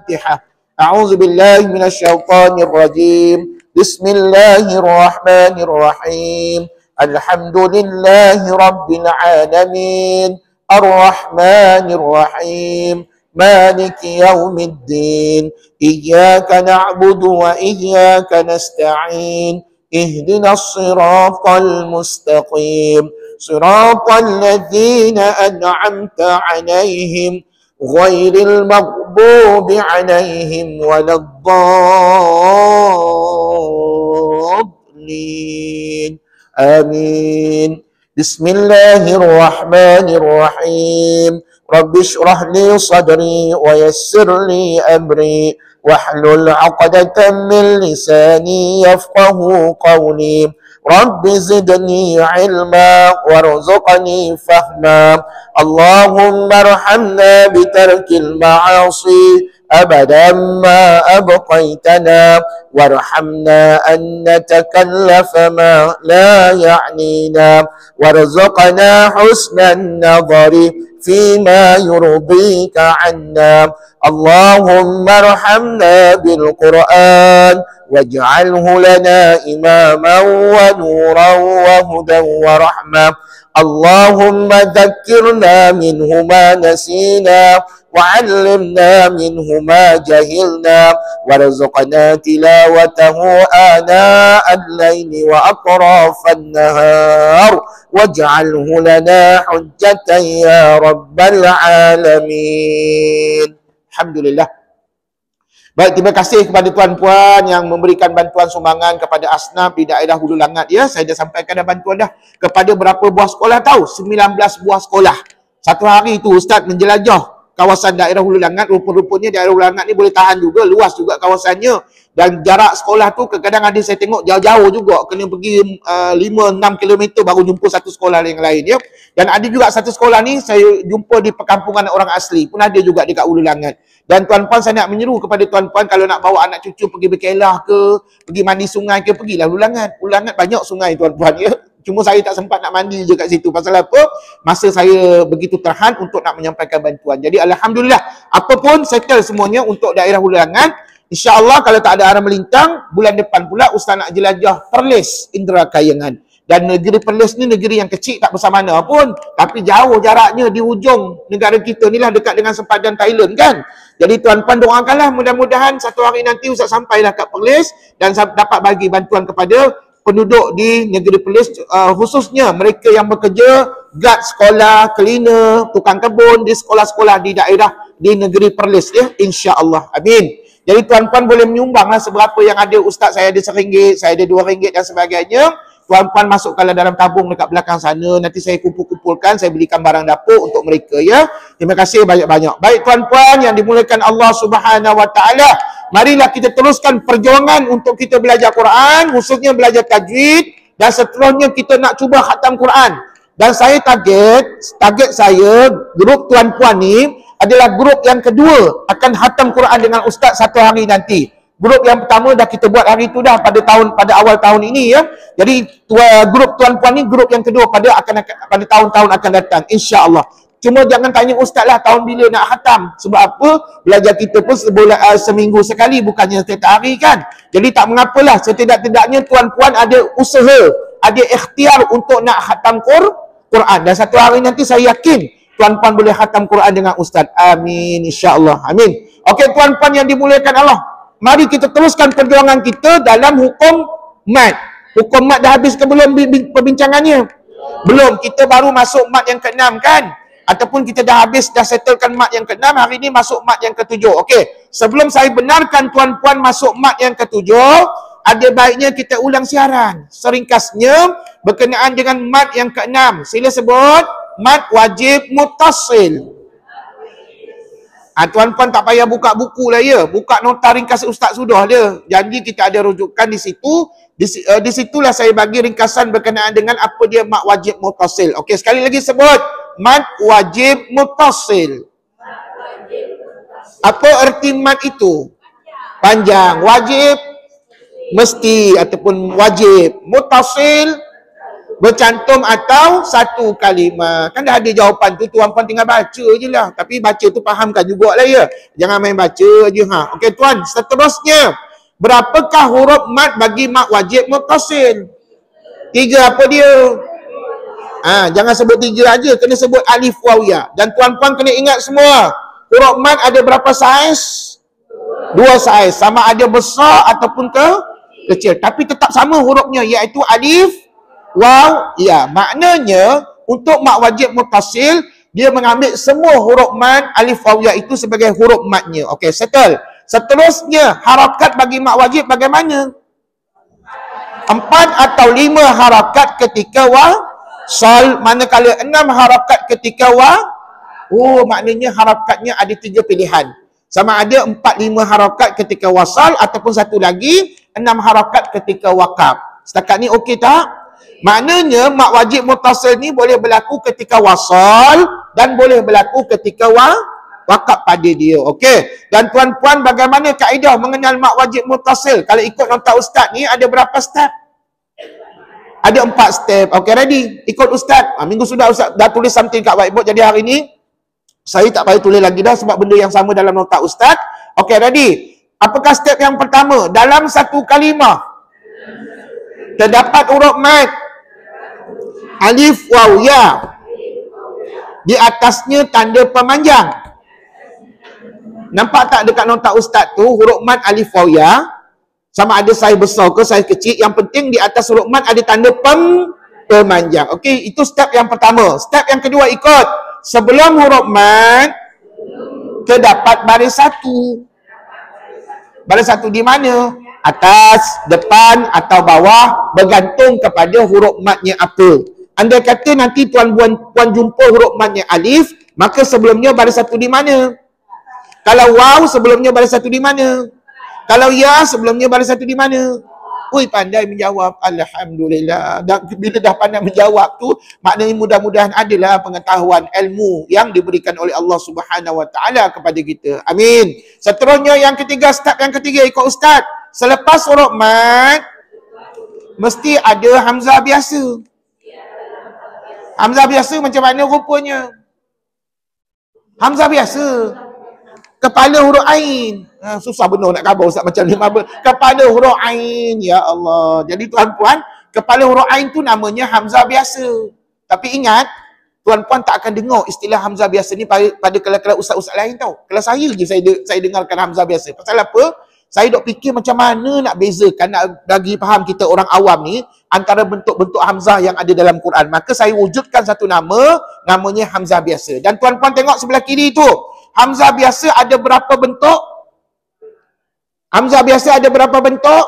الفاتحة. أعوذ بالله من الشيطان الرجيم. بسم الله الرحمن الرحيم. الحمد لله رب العالمين الرحمن الرحيم مالك يوم الدين إياك نعبد وإياك نستعين اهدنا الصراط المستقيم صراط الذين أنعمت عليهم غير المغضوب عليهم ولا الضالين آمين. بسم الله الرحمن الرحيم. رب اشرح لي صدري ويسر لي أمري واحلل عقدة من لساني يفقه قولي. رب زدني علما وارزقني فهما. اللهم ارحمنا بترك المعاصي أبدا ما أبقيتنا وارحمنا أن نتكلف ما لا يعنينا وارزقنا حسن النظر فيما يرضيك عنا. اللهم ارحمنا بالقرآن واجعله لنا إماما ونورا وهدى ورحمة. اللهم ذكرنا منه ما نسينا وعلمنا منه ما جهلنا وارزقنا تلاوته آناء الليل وأطراف النهار واجعله لنا حجة يا رب العالمين. Alhamdulillah. Baik, terima kasih kepada tuan-puan yang memberikan bantuan sumbangan kepada asnaf di daerah Hulu Langat ya. Saya dah sampaikan dah bantuan dah kepada berapa buah sekolah tahu? 19 buah sekolah. Satu hari itu Ustaz menjelajah kawasan daerah Hulu Langat. Rupa-rupanya daerah Hulu Langat ni boleh tahan juga, luas juga kawasannya. Dan jarak sekolah tu kadang-kadang ada saya tengok jauh-jauh juga. Kena pergi 5-6 km baru jumpa satu sekolah yang lain ya. Dan ada juga satu sekolah ni saya jumpa di perkampungan orang asli. Pun ada juga dekat Hulu Langat. Dan tuan-puan saya nak menyeru kepada tuan-puan kalau nak bawa anak cucu pergi berkelah ke, pergi mandi sungai ke, pergilah Hulu Langat. Hulu Langat banyak sungai tuan-puan ya. Cuma saya tak sempat nak mandi je kat situ. Pasal apa? Masa saya begitu terhan untuk nak menyampaikan bantuan. Jadi Alhamdulillah, apa pun settle semuanya untuk daerah Hulu Langat. InsyaAllah kalau tak ada arah melintang, bulan depan pula Ustaz nak jelajah Perlis Indera Kayangan. Dan negeri Perlis ni negeri yang kecil tak besar mana pun. Tapi jauh jaraknya di hujung negara kita ni lah, dekat dengan sempadan Thailand kan. Jadi tuan-puan doakanlah mudah-mudahan satu hari nanti Ustaz sampailah kat Perlis dan dapat bagi bantuan kepada penduduk di negeri Perlis, khususnya mereka yang bekerja guard sekolah, cleaner, tukang kebun di sekolah-sekolah di daerah di negeri Perlis ya, insya-Allah. Amin. Jadi tuan-puan boleh menyumbanglah seberapa yang ada. Ustaz saya ada RM1, saya ada RM2 dan sebagainya. Tuan-puan masukkanlah dalam tabung dekat belakang sana. Nanti saya kumpul-kumpulkan, saya belikan barang dapur untuk mereka ya. Terima kasih banyak-banyak. Baik tuan-puan yang dimuliakan Allah Subhanahu Wa Taala, marilah kita teruskan perjuangan untuk kita belajar Quran, khususnya belajar tajwid, dan seterusnya kita nak cuba khatam Quran. Dan saya target saya, grup tuan-puan ni adalah grup yang kedua akan khatam Quran dengan Ustaz satu hari nanti. Grup yang pertama dah kita buat hari tu dah pada awal tahun ini ya. Jadi grup tuan-puan ni grup yang kedua pada tahun-tahun akan datang insya-Allah. Cuma jangan tanya Ustaz lah tahun bila nak khatam. Sebab apa? Belajar kita pun seminggu sekali, bukannya setiap hari kan. Jadi tak mengapalah, setidak-tidaknya tuan-puan ada usaha, ada ikhtiar untuk nak khatam Quran. Dan satu hari nanti saya yakin tuan-puan boleh khatam Quran dengan Ustaz. Amin insya-Allah. Amin. Okey tuan-puan yang dimuliakan Allah, mari kita teruskan perjuangan kita dalam hukum mat. Hukum mat dah habis ke belum perbincangannya? Belum. Kita baru masuk mat yang ke-6 kan? Ataupun kita dah habis, dah settlekan mat yang ke-6, hari ini masuk mat yang ke-7. Okey. Sebelum saya benarkan tuan-puan masuk mat yang ke-7, ada baiknya kita ulang siaran. Seringkasnya berkenaan dengan mat yang ke-6. Sila sebut mat wajib muttasil. Tuan-puan tak payah buka buku lah ya. Buka nota ringkas Ustaz sudah ada. Janji kita ada rujukan di situ. Di situlah saya bagi ringkasan berkenaan dengan apa dia mat wajib muttasil. Okey, sekali lagi sebut. Mat wajib muttasil. Apa erti mat itu? Panjang. Wajib mesti ataupun wajib. Muttasil Bercantum atau satu kalimah. Kan dah ada jawapan tu, tuan-puan tinggal baca je lah. Tapi baca tu fahamkan jugalah ya. Jangan main baca je. Okey tuan, seterusnya. Berapakah huruf mat bagi mat wajib muttasil? 3 apa dia? Jangan sebut 3 aja, kena sebut alif waw ya. Dan tuan-puan kena ingat semua. Huruf mat ada berapa saiz? 2 saiz. Sama ada besar ataupun kecil. Tapi tetap sama hurufnya, iaitu alif waw ya. Maknanya untuk mat wajib muttasil, dia mengambil semua huruf mat alif waw ya itu sebagai huruf matnya. Okey, settle. Seterusnya, harakat bagi mat wajib bagaimana? 4 atau 5 harakat ketika wasal, manakala 6 harakat ketika maknanya harakatnya ada 3 pilihan. Sama ada 4-5 harakat ketika wasal ataupun satu lagi 6 harakat ketika waqaf. Setakat ni okey tak? Maknanya mat wajib muttasil ni boleh berlaku ketika wasal dan boleh berlaku ketika waqaf pada dia. Okey. Dan tuan-puan, bagaimana kaedah mengenal mat wajib muttasil? Kalau ikut nota ustaz ni ada berapa step? Ada 4 step. Okey, ready? Ikut ustaz. Minggu sudah ustaz dah tulis something kat whiteboard, jadi hari ni saya tak payah tulis lagi dah sebab benda yang sama dalam nota ustaz. Okey, ready? Apakah step yang pertama? Dalam satu kalimah terdapat huruf mat alif waw ya, di atasnya tanda pemanjang. Nampak tak dekat nota ustaz tu huruf mat alif waw ya? Sama ada saiz besar ke saiz kecil, yang penting di atas huruf mat ada tanda pemanjang. Okey, itu step yang pertama. Step yang kedua ikut. Sebelum huruf mat terdapat baris satu. Baris satu di mana? Atas, depan atau bawah, bergantung kepada huruf matnya apa. Andai kata nanti puan jumpa huruf matnya alif, maka sebelumnya baris satu di mana? Kalau waw sebelumnya baris satu di mana? Kalau ya sebelumnya baris satu di mana? Ui, pandai menjawab. Alhamdulillah. Dan bila dah pandai menjawab tu, maknanya mudah-mudahan adalah pengetahuan ilmu yang diberikan oleh Allah Subhanahu Wa Taala kepada kita. Amin. Seterusnya yang ketiga, step yang ketiga ikut ustaz. Selepas huruf mat mesti ada hamzah biasa. Hamzah biasa macam mana rupanya? Hamzah biasa. Kepala huruf ain. Susah benar nak khabar ustaz macam ni. Kepala huruf ain. Ya Allah. Jadi tuan-puan, kepala huruf ain tu namanya hamzah biasa. Tapi ingat, tuan-puan tak akan dengar istilah hamzah biasa ni pada kelas-kelas ustaz-ustaz lain tau. Kelas saya je saya dengarkan hamzah biasa. Pasal apa? Saya dok fikir macam mana nak bezakan, nak bagi faham kita orang awam ni antara bentuk-bentuk hamzah yang ada dalam Quran. Maka saya wujudkan satu nama, namanya hamzah biasa. Dan tuan-puan tengok sebelah kiri tu. Hamzah biasa ada berapa bentuk? Hamzah biasa ada berapa bentuk?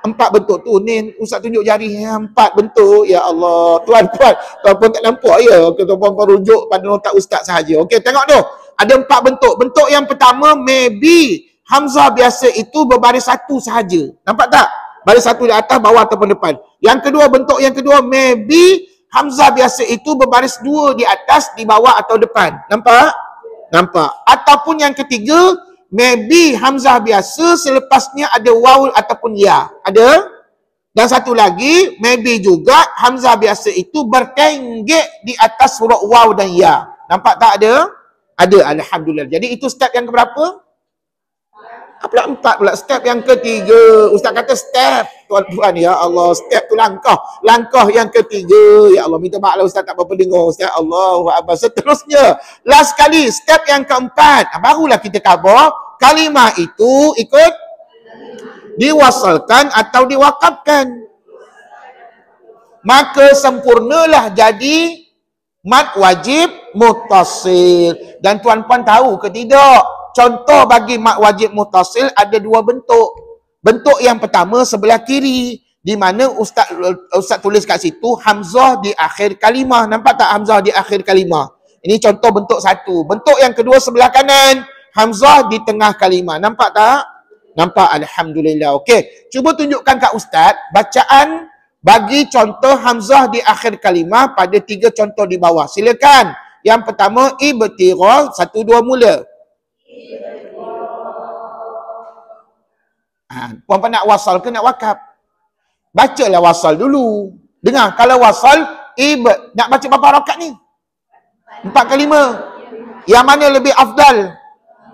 4 bentuk tu. Ni ustaz tunjuk jari 4 bentuk. Ya Allah. Tuan-puan tak nampak ya. Tuan-puan rujuk pada nota ustaz sahaja. Okey, tengok tu. Ada 4 bentuk. Bentuk yang pertama, maybe hamzah biasa itu berbaris satu sahaja. Nampak tak? Baris satu di atas, bawah ataupun depan. Yang kedua, bentuk yang kedua, maybe hamzah biasa itu berbaris 2 di atas, di bawah atau depan. Nampak? Nampak. Ataupun yang ketiga, maybe hamzah biasa selepasnya ada waw ataupun ya. Ada? Dan satu lagi, maybe juga hamzah biasa itu bertenggek di atas huruf waw dan ya. Nampak tak ada? Ada, alhamdulillah. Jadi itu step yang keberapa? Pula 4 pula. Step yang ketiga. Ustaz kata step. Tuan-tuan, ya Allah. Step tu langkah. Langkah yang ketiga. Ya Allah. Minta maaf lah Ustaz tak apa-apa dengar. Ustaz Allahuakbar. Seterusnya. Last kali. Step yang keempat. Barulah kita khabar. Kalimah itu ikut diwasalkan atau diwakafkan. Maka sempurnalah jadi mat wajib muttasil. Dan tuan-puan tahu ke tidak? Contoh bagi mat wajib muttasil ada 2 bentuk. Bentuk yang pertama sebelah kiri, di mana ustaz tulis kat situ hamzah di akhir kalimah. Nampak tak hamzah di akhir kalimah? Ini contoh bentuk satu. Bentuk yang kedua sebelah kanan, hamzah di tengah kalimah. Nampak tak? Nampak, alhamdulillah. Okey, cuba tunjukkan kat ustaz bacaan bagi contoh hamzah di akhir kalimah pada 3 contoh di bawah. Silakan. Yang pertama ibtirah, 1 2 mula. Puan-puan nak wasal ke nak wakaf? Bacalah wasal dulu. Dengar, kalau wasal, nak baca berapa harakat ni? 4 ke 5? Yang mana lebih afdal?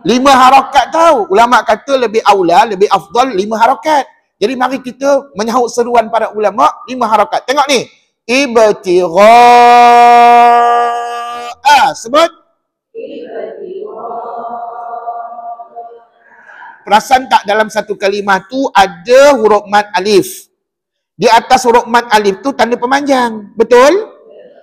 5 harakat tahu. Ulama kata lebih aula, lebih afdal 5 harakat. Jadi mari kita menyahut seruan para ulama 5 harakat. Tengok ni. Ibtigha'a. Sebut. Perasan tak dalam satu kalimah tu ada huruf mad alif. Di atas huruf mad alif tu tanda pemanjang. Betul?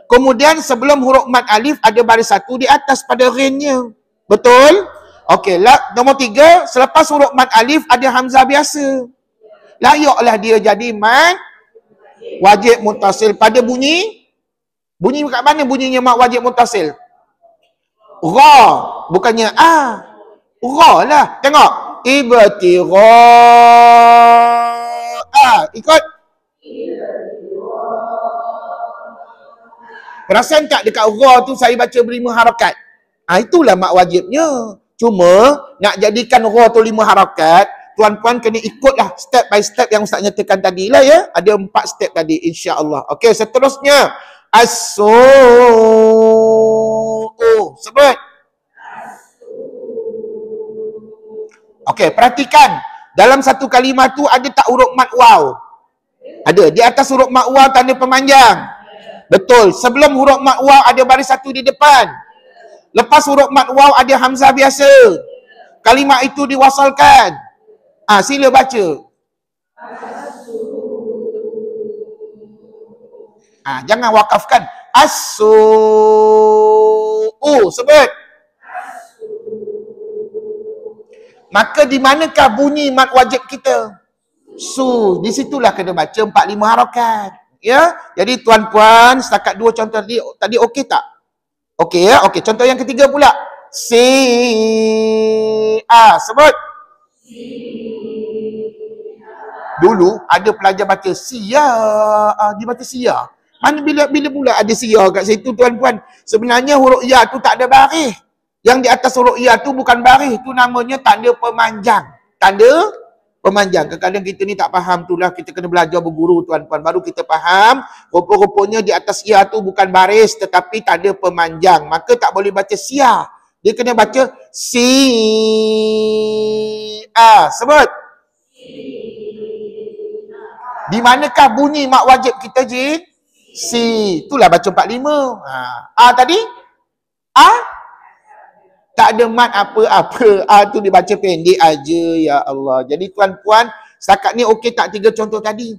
Kemudian sebelum huruf mad alif ada baris satu di atas pada ghainnya. Betul? Okey, nombor 3, selepas huruf mad alif ada hamzah biasa. Layaklah dia jadi mad wajib muttasil pada bunyi. Bunyi kat mana bunyinya mad wajib muttasil? Ra, bukannya a. Ra lah. Tengok. Ibtigha'a. Ikut. Perasan tak dekat ra tu saya baca ber5 harakat? Itulah mak wajibnya. Cuma nak jadikan ra tu 5 harakat, tuan-puan kena ikutlah step by step yang Ustaz nyatakan tadi lah ya. Ada 4 step tadi insya-Allah. Okey, seterusnya as-su'u. Sebut. Okey, perhatikan. Dalam satu kalimah tu ada tak huruf mad waw? Ada. Di atas huruf mad waw tanda pemanjang. Betul. Sebelum huruf mad waw ada baris satu di depan. Lepas huruf mad waw ada hamzah biasa. Kalimah itu diwasalkan. Sila baca. Jangan wakafkan. As-su'u. Sebut. Maka di manakah bunyi mad wajib kita? Su. Di situlah kena baca 4-5 harakat. Ya. Jadi tuan-puan, setakat 2 contoh tadi okey tak? Okey ya. Okey, contoh yang ketiga pula. Sebut. Dulu ada pelajar baca sia. Dia baca sia. Mana bila pula ada sia kat situ tuan-puan? Sebenarnya huruf ya tu tak ada baris. Yang di atas huruf ya tu bukan baris, tu namanya tanda pemanjang. Tanda pemanjang. Kadang-kadang kita ni tak faham, itulah kita kena belajar berguru tuan-puan. Baru kita faham, rupa-rupanya di atas ya tu bukan baris tetapi tanda pemanjang. Maka tak boleh baca sia. Dia kena baca sebut. Di manakah bunyi mak wajib kita, Jin? Si. Itulah baca 45. Tadi? Tak ada mat apa-apa. Tu dibaca pendek aja, ya Allah. Jadi tuan-puan, setakat ni okey tak 3 contoh tadi?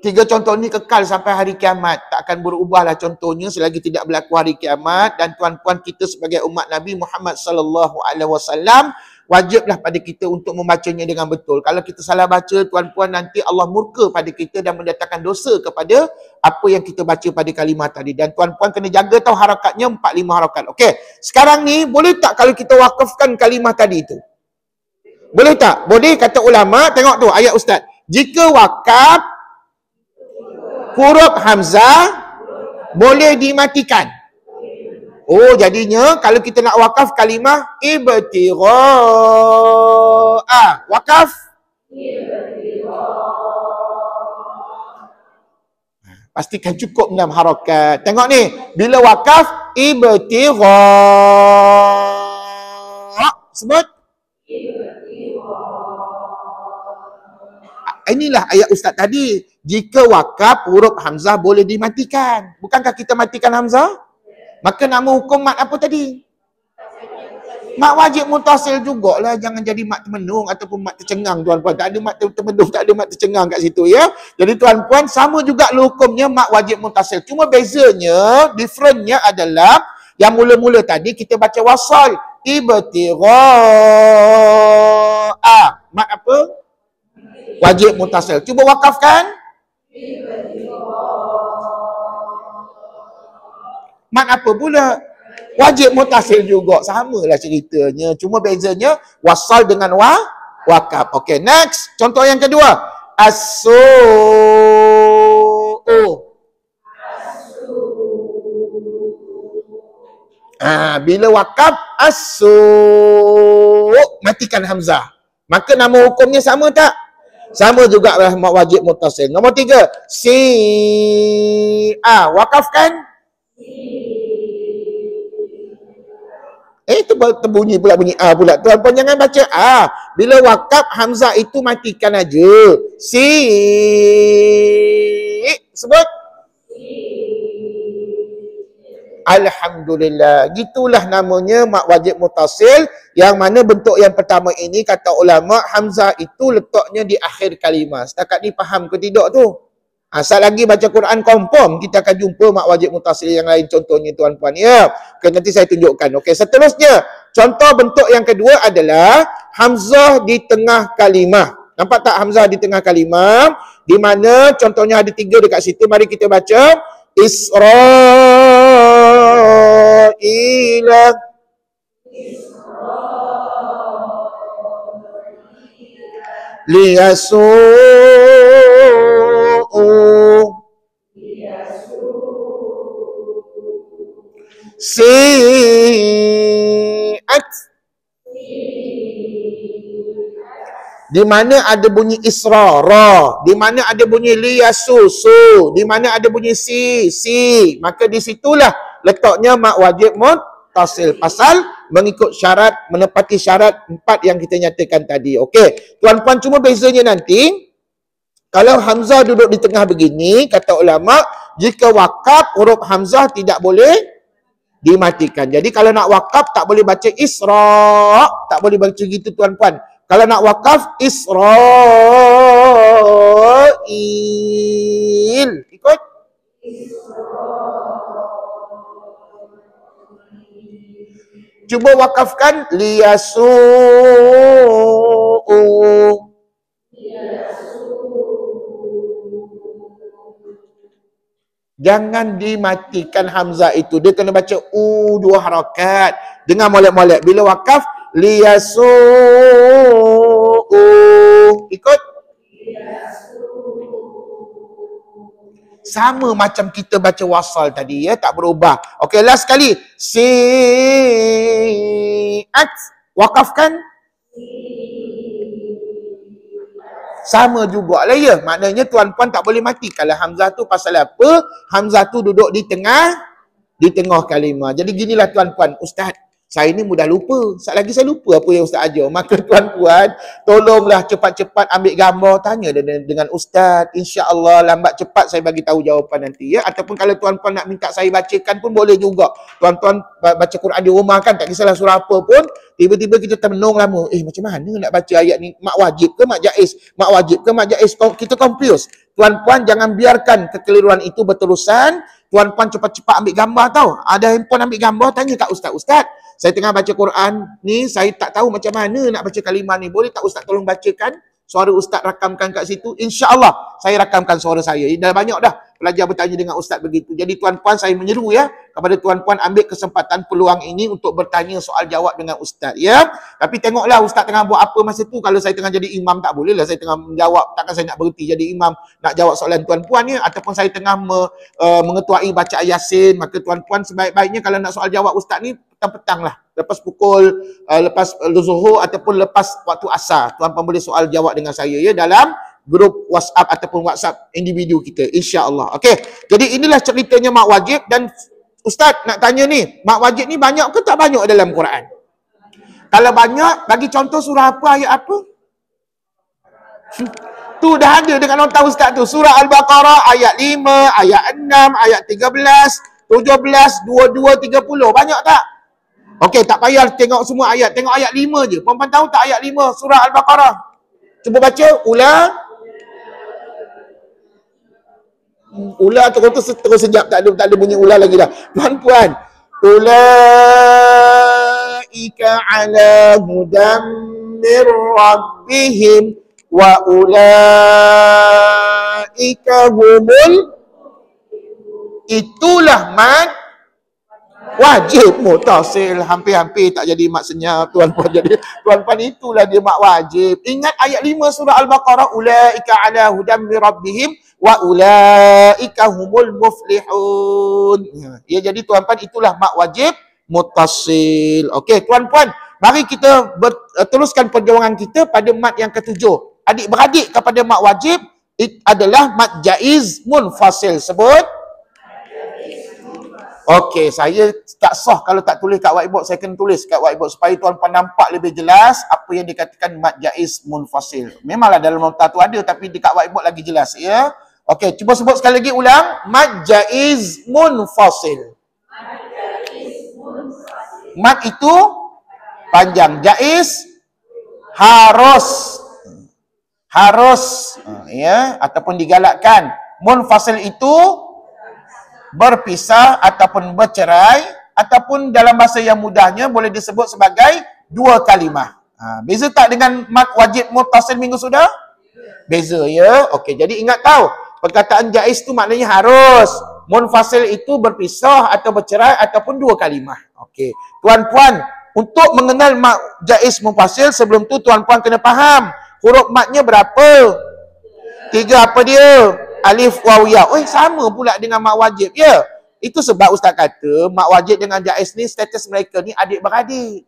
3 contoh ni kekal sampai hari kiamat. Tak akan berubahlah contohnya selagi tidak berlaku hari kiamat. Dan tuan-puan, kita sebagai umat Nabi Muhammad sallallahu alaihi wasallam wajiblah pada kita untuk membacanya dengan betul. Kalau kita salah baca, tuan-puan, nanti Allah murka pada kita dan mendatangkan dosa kepada apa yang kita baca pada kalimah tadi. Dan tuan-puan kena jaga tahu harakatnya 4-5 harakat. Okey. Sekarang ni boleh tak kalau kita wakafkan kalimah tadi tu? Boleh tak? Boleh kata ulama. Tengok tu ayat Ustaz. Jika wakaf huruf hamzah boleh dimatikan. Oh, jadinya kalau kita nak wakaf kalimah ibtigha'a. Wakaf? Pastikan cukup 6 harakat. Tengok ni. Bila wakaf, ibtigha'a. Sebut. Inilah ayat Ustaz tadi. Jika wakaf, huruf hamzah boleh dimatikan. Bukankah kita matikan hamzah? Maka nama hukum mat apa tadi? Mat wajib mutasil jugalah. Jangan jadi mat termenung ataupun mat tercengang tuan-puan. Tak ada mat termenung, tak ada mat tercengang kat situ ya. Jadi tuan-puan, sama juga hukumnya mat wajib mutasil. Cuma bezanya, differentnya adalah yang mula-mula tadi kita baca wasal. Ibtigha'a. Mat apa? Wajib mutasil. Cuba wakafkan. Mat apa pula? Wajib mutasil juga. Samalah ceritanya. Cuma bezanya wasal dengan wakaf. Okey, next. Contoh yang kedua. As-su'u. Bila wakaf as-su', matikan hamzah. Maka nama hukumnya sama tak? Sama juga lah mak wajib muttasil. Nombor 3, wakafkan. Terbunyi pula bunyi A pula. Tuan-puan jangan baca A. Bila wakaf hamzah itu matikan aja. Sebut. Alhamdulillah. Gitulah namanya mak wajib muttasil. Yang mana bentuk yang pertama ini kata ulama hamzah itu letaknya di akhir kalimah. Setakat ni faham ke tidak tu? Asal lagi baca Quran confirm kita akan jumpa mak wajib muttasil yang lain contohnya tuan-puan ya. Okay, nanti saya tunjukkan. Okey, seterusnya contoh bentuk yang kedua adalah hamzah di tengah kalimah. Nampak tak hamzah di tengah kalimah? Di mana contohnya ada 3 dekat situ. Mari kita baca Israila. Si'at. Di mana ada bunyi isra, ra. Di mana ada bunyi liyasu, su. Di mana ada bunyi si. Maka di situlah letaknya mak wajib muttasil. Pasal mengikut syarat, menepati syarat 4 yang kita nyatakan tadi. Okey. Tuan-puan cuma bezanya nanti, kalau hamzah duduk di tengah begini, kata ulama, jika wakaf huruf hamzah tidak boleh dimatikan. Jadi kalau nak wakaf tak boleh baca isra, tak boleh baca gitu tuan-puan. Kalau nak wakaf Israil. Ikut. Cuba wakafkan liyasu'u. Jangan dimatikan hamzah itu. Dia kena baca u 2 harakat. Dengar molek-molek. Bila wakaf liyasu'u. Ikut. Sama macam kita baca wasal tadi ya, tak berubah. Okey, last sekali. Si'at. Wakafkan. Sama jugalah ya. Maknanya tuan-puan tak boleh matikan lah hamzah tu. Pasal apa? Hamzah tu duduk di tengah kalimah. Jadi ginilah tuan-puan. Ustaz, saya ni mudah lupa. Sekejap lagi saya lupa apa yang Ustaz ajar. Maka tuan-puan, tolonglah cepat-cepat ambil gambar, tanya dengan Ustaz. InsyaAllah lambat cepat saya bagi tahu jawapan nanti ya. Ataupun kalau tuan-puan nak minta saya bacakan pun boleh juga. Tuan-tuan baca Quran di rumah kan, tak kisahlah surah apa pun. Tiba-tiba kita termenung lama. Macam mana nak baca ayat ni? Mak wajib ke mak jaiz? Mak wajib ke mak jaiz? Kita confuse. Tuan-puan jangan biarkan kekeliruan itu berterusan. Tuan-puan cepat-cepat ambil gambar tau. Ada handphone ambil gambar, tanya kat Ustaz. Ustaz, saya tengah baca Quran ni, saya tak tahu macam mana nak baca kalimah ni. Boleh tak Ustaz tolong bacakan? Suara Ustaz rakamkan kat situ. InsyaAllah saya rakamkan suara saya. Dah banyak dah pelajar bertanya dengan Ustaz begitu. Jadi tuan-puan saya menyeru ya kepada tuan-puan ambil kesempatan peluang ini untuk bertanya soal jawab dengan Ustaz ya. Tapi tengoklah Ustaz tengah buat apa masa tu. Kalau saya tengah jadi imam tak boleh lah saya tengah menjawab. Takkan saya nak berhenti jadi imam nak jawab soalan tuan-puan ya. Ataupun saya tengah mengetuai baca Yasin. Maka tuan-puan sebaik-baiknya kalau nak soal jawab Ustaz ni petang-petang lah. Lepas pukul, lepas zuhur ataupun lepas waktu asar. Tuan-puan boleh soal jawab dengan saya ya dalam grup WhatsApp ataupun WhatsApp individu kita. InsyaAllah. Okey. Jadi inilah ceritanya mak wajib. Dan Ustaz nak tanya ni, mak wajib ni banyak ke tak banyak dalam Quran? Kalau banyak, bagi contoh surah apa, ayat apa? Tu dah ada dengan nota Ustaz tu. Surah Al-Baqarah ayat 5, ayat 6, ayat 13, 17, 22, 30. Banyak tak? Okey, tak payah tengok semua ayat. Tengok ayat 5 je. Puan-puan tahu tak ayat 5 surah Al-Baqarah? Cuba baca. Ula terus sejap. Tak ada bunyi ula lagi dah. Puan-puan. Ulaika ala hudam mir rabbihim wa ulaika humul. Itulah mat wajib muttasil. Hampir-hampir tak jadi mak senyap tuan-puan. Jadi tuan-puan itulah dia mak wajib. Ingat ayat 5 surah Al-Baqarah, ulaika ala hudam min rabbihim wa ulaika humul muflihun. Ya, jadi tuan-puan itulah mak wajib muttasil. Okey tuan-puan, mari kita teruskan perjuangan kita pada mat yang ketujuh. adik-beradik kepada mak wajib adalah mad jaiz munfasil. Sebut. Okey, saya tak sah kalau tak tulis kat whiteboard. Saya kena tulis kat whiteboard supaya tuan-puan nampak lebih jelas apa yang dikatakan mad jaiz munfasil. Memanglah dalam nota tu ada, tapi dekat whiteboard lagi jelas, ya. Okey, cuba sebut sekali lagi, ulang. Mad jaiz munfasil. Mad itu panjang, jaiz harus, ya, ataupun digalakkan. Munfasil itu berpisah ataupun bercerai, ataupun dalam bahasa yang mudahnya boleh disebut sebagai dua kalimah. Beza tak dengan mad wajib muttasil minggu sudah? Beza, ya. Okey, jadi ingat tahu, perkataan jaiz tu maknanya harus. Munfasil itu berpisah atau bercerai ataupun dua kalimah. Okey, tuan-puan, untuk mengenal mad jaiz munfasil, sebelum tu tuan-puan kena faham huruf madnya berapa? 3 apa dia? Alif, waw, ya. Sama pula dengan mak wajib, ya. Itu sebab ustaz kata mak wajib dengan jaiz ni status mereka ni adik-beradik.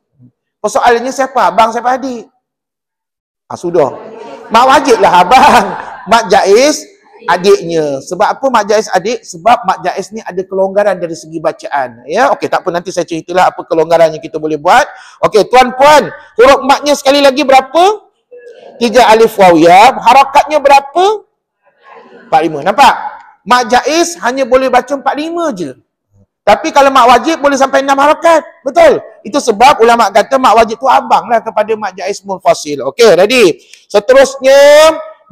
Persoalannya siapa abang, siapa adik? Sudah. Mak wajib lah abang, mak jaiz adiknya. Sebab apa mak jaiz adik? Sebab mak jaiz ni ada kelonggaran dari segi bacaan, ya. Okey, tak apa, nanti saya ceritalah apa kelonggaran yang kita boleh buat. Okey, tuan-puan, huruf madnya sekali lagi berapa? 3 alif, waw, ya. Harakatnya berapa? 45. Nampak? Mak jaiz hanya boleh baca 45 je. Tapi kalau mak wajib boleh sampai 6 harakat. Betul? Itu sebab ulama kata mak wajib tu abang lah kepada mak jaiz munfasil. Okey, ready? Seterusnya,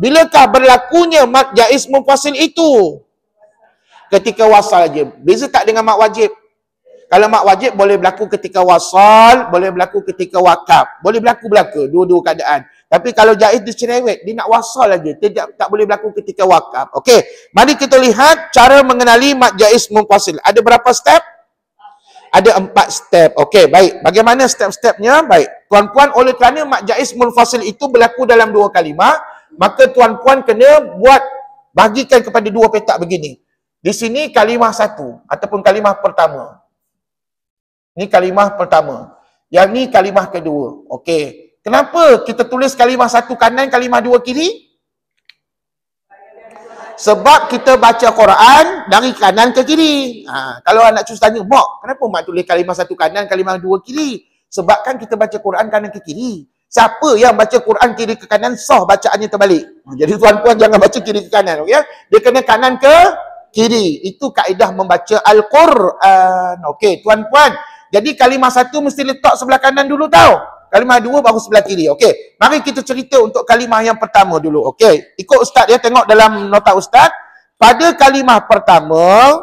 bilakah berlakunya mak jaiz munfasil itu? Ketika wasal je. Beza tak dengan mak wajib? Kalau mak wajib boleh berlaku ketika wasal, boleh berlaku ketika wakaf. Boleh berlaku dua-dua keadaan. Tapi kalau jaiz dia cerewet, dia nak wasal aja, tak boleh berlaku ketika wakaf. Okey, mari kita lihat cara mengenali mad jaiz munfasil. Ada berapa step? Ada 4 step. Okey, baik. Bagaimana step-stepnya? Baik. Tuan-puan, oleh kerana mad jaiz munfasil itu berlaku dalam 2 kalimah, maka tuan-puan kena bagikan kepada 2 petak begini. Di sini kalimah 1 ataupun kalimah pertama. Ini kalimah pertama. Yang ni kalimah kedua. Okey. Kenapa kita tulis kalimah 1 kanan, kalimah 2 kiri? Sebab kita baca Quran dari kanan ke kiri. Kalau anak cucu tanya, mak, kenapa mak tulis kalimah 1 kanan, kalimah 2 kiri? Sebab kan kita baca Quran kanan ke kiri. Siapa yang baca Quran kiri ke kanan, sah bacaannya terbalik. Jadi tuan-puan jangan baca kiri ke kanan. Okay? Dia kena kanan ke kiri. Itu kaedah membaca Al-Quran. Okey, tuan-puan. Jadi kalimah 1 mesti letak sebelah kanan dulu tau. Kalimah 2 baru sebelah kiri. Okey. Mari kita cerita untuk kalimah yang pertama dulu. Okey. Ikut ustaz ya, tengok dalam nota ustaz. Pada kalimah pertama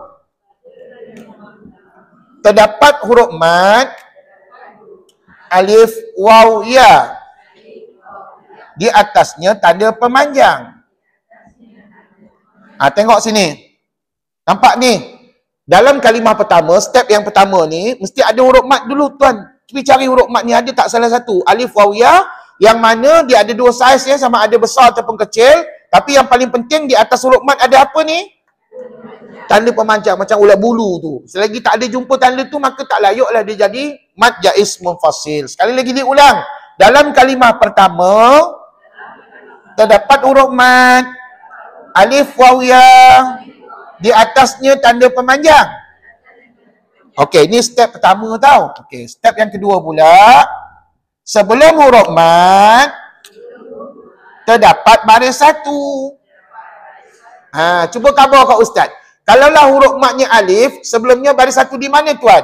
terdapat huruf mad alif, waw, ya. Di atasnya tanda pemanjang. Tengok sini. Nampak ni? Dalam kalimah pertama, step yang pertama ni mesti ada huruf mad dulu tuan. Kita cari huruf mad ni ada tak salah satu? Alif, waw, ya, yang mana dia ada 2 saiz ya, sama ada besar ataupun kecil. Tapi yang paling penting di atas huruf mad ada apa ni? Tanda pemanjang macam ulat bulu tu. Selagi tak ada jumpa tanda tu, maka tak layaklah dia jadi mad jaiz munfasil. Sekali lagi diulang. Dalam kalimah pertama terdapat huruf mad alif, waw, ya, di atasnya tanda pemanjang. Okey, ini step pertama tau. Okey, step yang kedua pula. Sebelum huruf mad terdapat baris 1. Cuba khabar kat ustaz. Kalaulah huruf madnya alif, sebelumnya baris 1 di mana tuan?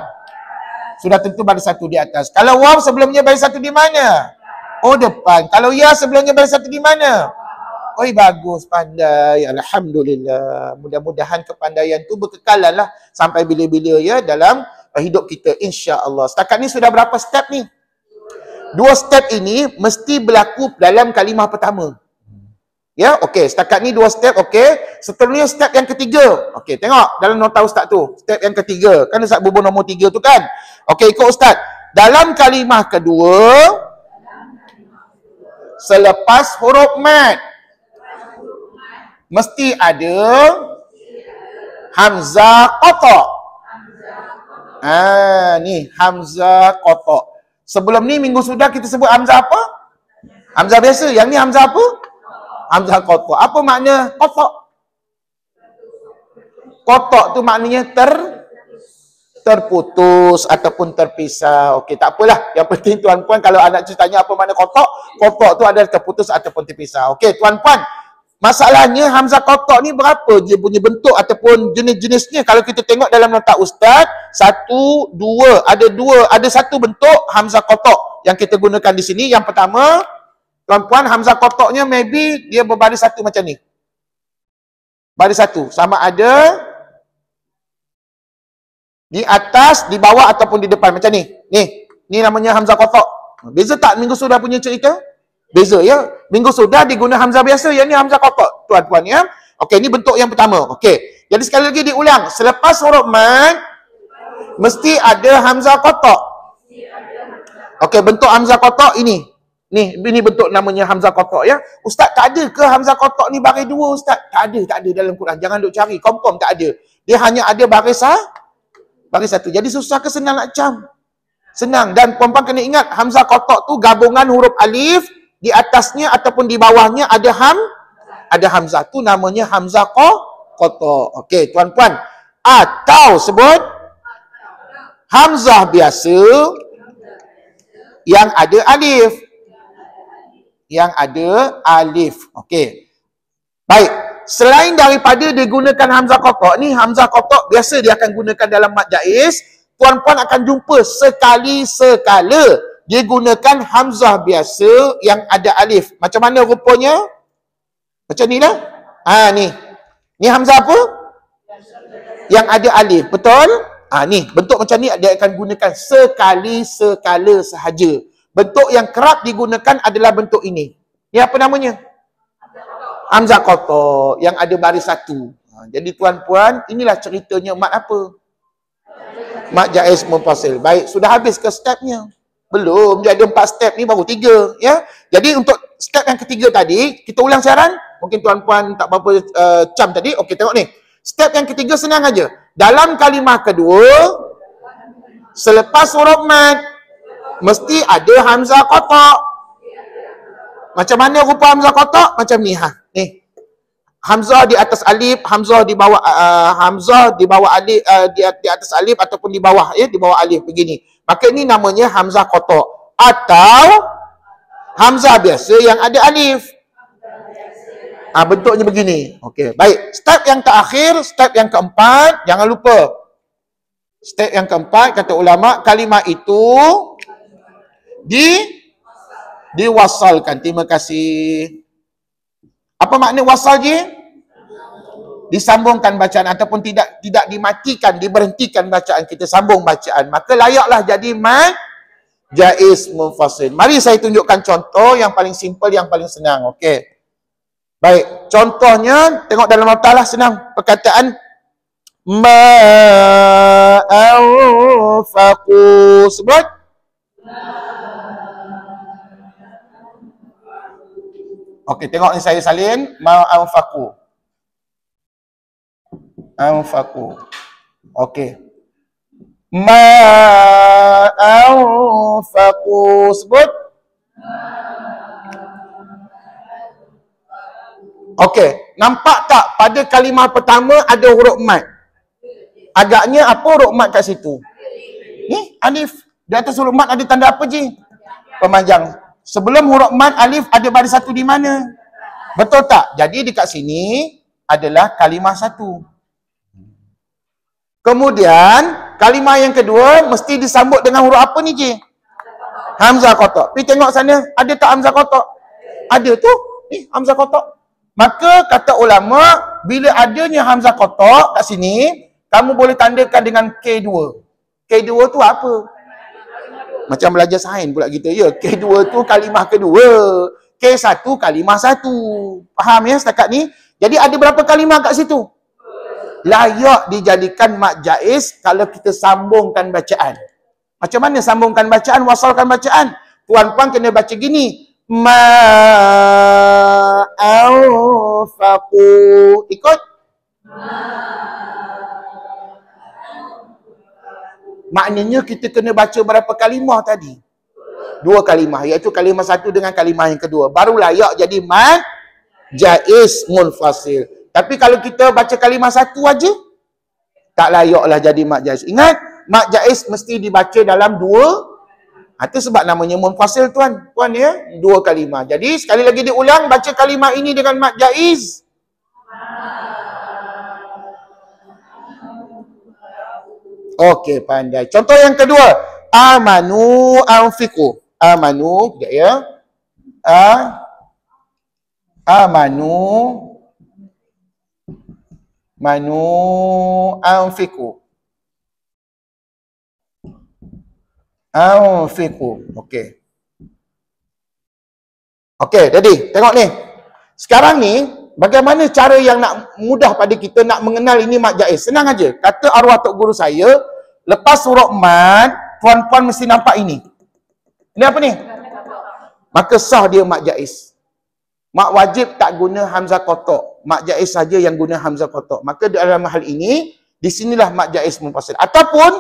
Sudah tentu baris 1 di atas. Kalau waw sebelumnya baris 1 di mana? Oh, depan. Kalau ya sebelumnya baris 1 di mana? Oi, bagus, pandai. Alhamdulillah. Mudah-mudahan kepandaian tu berkekalan lah sampai bila-bila ya dalam hidup kita, insya-Allah. Setakat ni sudah berapa step ni? 2 step ini mesti berlaku dalam kalimah pertama. Ya, okey. Setakat ni 2 step, okey. Seterusnya step yang ketiga. Okey, tengok dalam nota ustaz tu. Step yang ketiga. Kan ustaz bubuh nombor 3 tu kan? Okey, ikut ustaz. Dalam kalimah kedua, selepas huruf mad, mesti ada hamzah qata'. Ni hamzah qata'. Sebelum ni minggu sudah kita sebut hamzah apa? Hamzah biasa. Yang ni hamzah apa? Hamzah kotak. Apa makna kotak? Kotak tu maknanya terputus ataupun terpisah. Okey, tak apalah. Yang penting tuan-puan kalau anak cucu tanya apa makna kotak, kotak tu adalah terputus ataupun terpisah. Okey, tuan-puan. Masalahnya hamzah kotak ni berapa dia punya bentuk ataupun jenis-jenisnya? Kalau kita tengok dalam nota ustaz, ada satu bentuk hamzah kotak yang kita gunakan di sini. Yang pertama, tuan-puan, hamzah kotaknya maybe dia berbaris satu macam ni. Baris satu. Sama ada di atas, di bawah ataupun di depan. Macam ni. Ni namanya hamzah kotak. Beza tak minggu sudah punya cerita? Beza ya. Minggu sudah diguna hamzah biasa. Yang ni hamzah kotak. Tuan-tuan ya. Okey, ni bentuk yang pertama. Okey. Jadi sekali lagi diulang. Selepas huruf mad, mesti ada hamzah kotak. Okey, bentuk hamzah kotak ini. Ini bentuk namanya hamzah kotak ya. Ustaz, tak ada ke hamzah kotak ni baris dua ustaz? Tak ada dalam Quran. Jangan duk cari. Confirm tak ada. Dia hanya ada baris satu. Jadi susah ke senang nak cam? Senang. Dan puan-puan kena ingat hamzah kotak tu gabungan huruf alif, di atasnya ataupun di bawahnya ada hamzah. Tu namanya hamzah kotak. Okey, tuan-puan. Atau sebut hamzah biasa yang ada alif. Okey. Baik. Selain daripada digunakan hamzah kotak ni, hamzah kotak biasa dia akan gunakan dalam mad jaiz. Tuan-puan akan jumpa sekali-sekala dia gunakan hamzah biasa yang ada alif. Macam mana rupanya? Macam ni lah. Ni. Ni hamzah apa? Yang ada alif. Betul? Ni. Bentuk macam ni dia akan gunakan sekali-sekala sahaja. Bentuk yang kerap digunakan adalah bentuk ini. Ni apa namanya? Hamzah kotak yang ada baris satu. Jadi tuan-puan, inilah ceritanya mat apa? Mat jaiz munfasil. Baik, sudah habis ke stepnya? Belum. Dia ada 4 step ni baru 3 ya. Jadi untuk step yang ketiga tadi, kita ulang siaran. Mungkin tuan-puan tak berapa cam tadi. Okey, tengok ni. Step yang ketiga senang aja. Dalam kalimah kedua, selepas huruf mad mesti ada hamzah kotak. Macam mana rupa hamzah kotak? Macam ni Ni. Hamzah di atas alif, hamzah di bawah alif, di atas alif ataupun di bawah ya, di bawah alif begini. Maka ini namanya hamzah kotak atau hamzah biasa yang ada alif. Bentuknya begini. Okey, baik. Step yang terakhir, step yang keempat, jangan lupa. Step yang keempat kata ulama, kalimah itu diwasalkan. Terima kasih. Apa makna wasal je? Disambungkan bacaan ataupun tidak dimatikan, diberhentikan bacaan, kita sambung bacaan. Maka layaklah jadi mad jaiz munfasil. Mari saya tunjukkan contoh yang paling simple, yang paling senang. Okey. Baik, contohnya tengok dalam nota lah, senang. Perkataan ma'anfaqu. Sebut. Okey, tengok ni saya salin. Ma'anfaqu. Anfaqu. Okey. Ma'anfaqu. Sebut. Okey, nampak tak pada kalimah pertama ada huruf mad? Agaknya apa huruf mad kat situ? Ni alif. Di atas huruf mad ada tanda apa je? Pemanjang. Sebelum huruf mad alif ada baris satu di mana? Betul tak? Jadi dekat sini adalah kalimah satu. Kemudian kalimah yang kedua mesti disambut dengan huruf apa ni je? Hamzah kotak. Pergi tengok sana, ada tak hamzah kotak? Ada tu. Ni hamzah kotak. Maka kata ulama, bila adanya hamzah kotak kat sini, kamu boleh tandakan dengan K2. K2 tu apa? Macam belajar sains pula kita. Ya, K2 tu kalimah kedua. K1 kalimah satu. Faham ya setakat ni? Jadi ada berapa kalimah kat situ? Layak dijadikan mad jaiz kalau kita sambungkan bacaan. Macam mana sambungkan bacaan, wasalkan bacaan? Tuan-puan kena baca gini. Ma'anfaqu. Ikut. Maknanya kita kena baca berapa kalimah tadi? 2 kalimah. Iaitu kalimah satu dengan kalimah yang kedua. Baru layak jadi mad jaiz munfasil. Tapi kalau kita baca kalimah satu aja, tak layaklah jadi mak jaiz. Ingat, mak jaiz mesti dibaca dalam dua. Itu sebab namanya munfasil tuan. Tuan ya, dua kalimah. Jadi sekali lagi diulang, baca kalimah ini dengan mak jaiz. Okey, pandai. Contoh yang kedua, amanu anfiqu. Amanu, sekejap ya. Amanu anfiqu. Anfiqu. Okey. Okey, jadi tengok ni. Sekarang ni, bagaimana cara yang nak mudah pada kita nak mengenal ini mak jaiz? Senang aja. Kata arwah tok guru saya, lepas huruf mat, puan-puan mesti nampak ini. Ini apa ni? Maka sah dia mak jaiz. Mak wajib tak guna hamzah kotak. Mak jaiz saja yang guna hamzah kotak. Maka dalam hal ini, di sinilah mak jaiz munfasil. Ataupun,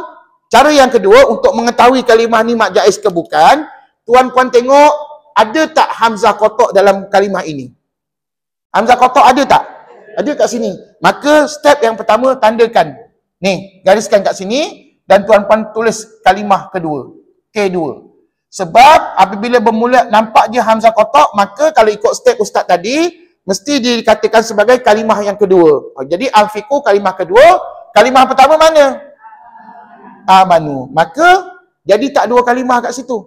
cara yang kedua, untuk mengetahui kalimah ni mak jaiz ke bukan, tuan-puan tengok, ada tak hamzah kotak dalam kalimah ini? Hamzah kotak ada tak? Ada kat sini. Maka step yang pertama tandakan. Ni, gariskan kat sini dan tuan-puan tulis kalimah kedua. K2. Sebab apabila bermula nampak je hamzah kotak, maka kalau ikut step ustaz tadi, mesti dikatakan sebagai kalimah yang kedua. Jadi anfiqu kalimah kedua, kalimah pertama mana? Amanu. Maka jadi tak dua kalimah kat situ.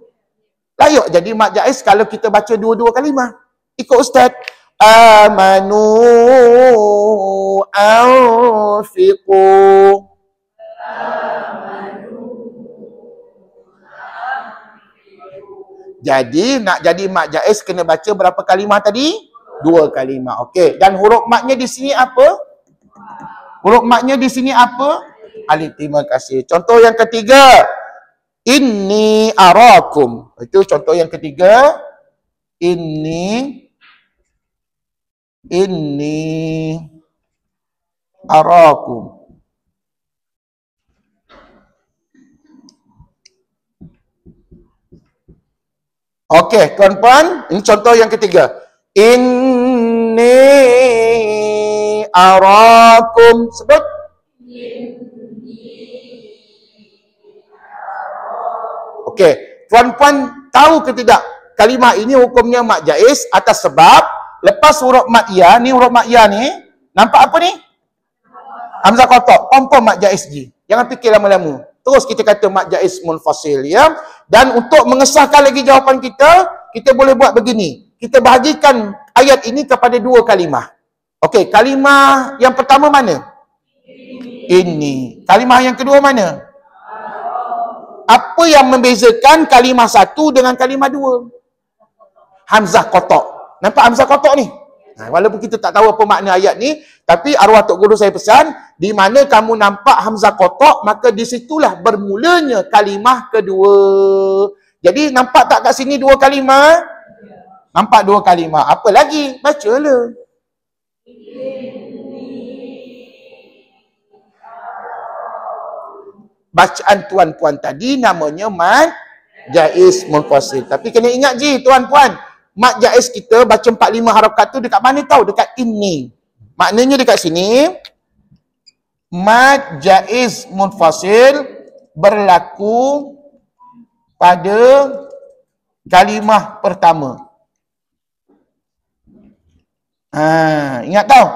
Layak jadi mak jaiz kalau kita baca dua-dua kalimah. Ikut ustaz. Amanu anfiqu. Jadi nak jadi mak jaiz kena baca berapa kalimah tadi? Dua kalimah. Okey. Dan huruf matnya di sini apa? Huruf matnya di sini apa? Alif. Terima kasih. Contoh yang ketiga. Inni arakum. Itu contoh yang ketiga. Inni arakum. Okey, tuan-puan, ini contoh yang ketiga. Inni arakum. Sebut. Okey, tuan-puan tahu ke tidak kalimah ini hukumnya mak jaiz atas sebab lepas huruf mat ya, ni huruf mat ya ni, nampak apa ni? Hamzah kotak, confirm mak jaiz ji. Jangan fikir lama-lama. Terus kita kata mak jaiz munfasil ya. Dan untuk mengesahkan lagi jawapan kita, kita boleh buat begini. Kita bahagikan ayat ini kepada dua kalimah. Okey, kalimah yang pertama mana? Ini. Kalimah yang kedua mana? Apa yang membezakan kalimah satu dengan kalimah dua? Hamzah kotak. Nampak hamzah kotak ni? Walaupun kita tak tahu apa makna ayat ni, tapi arwah tok guru saya pesan, di mana kamu nampak hamzah kotak, maka di situlah bermulanya kalimah kedua. Jadi nampak tak kat sini dua kalimah? Nampak dua kalimah. Apa lagi? Bacalah. Bacaan tuan-puan tadi namanya mat jaiz munfasil. Tapi kena ingat je tuan-puan, mat jaiz kita baca 45 harakat tu dekat mana tahu? Dekat ini. Maknanya dekat sini, mat jaiz munfasil berlaku pada kalimah pertama. Ingat tahu?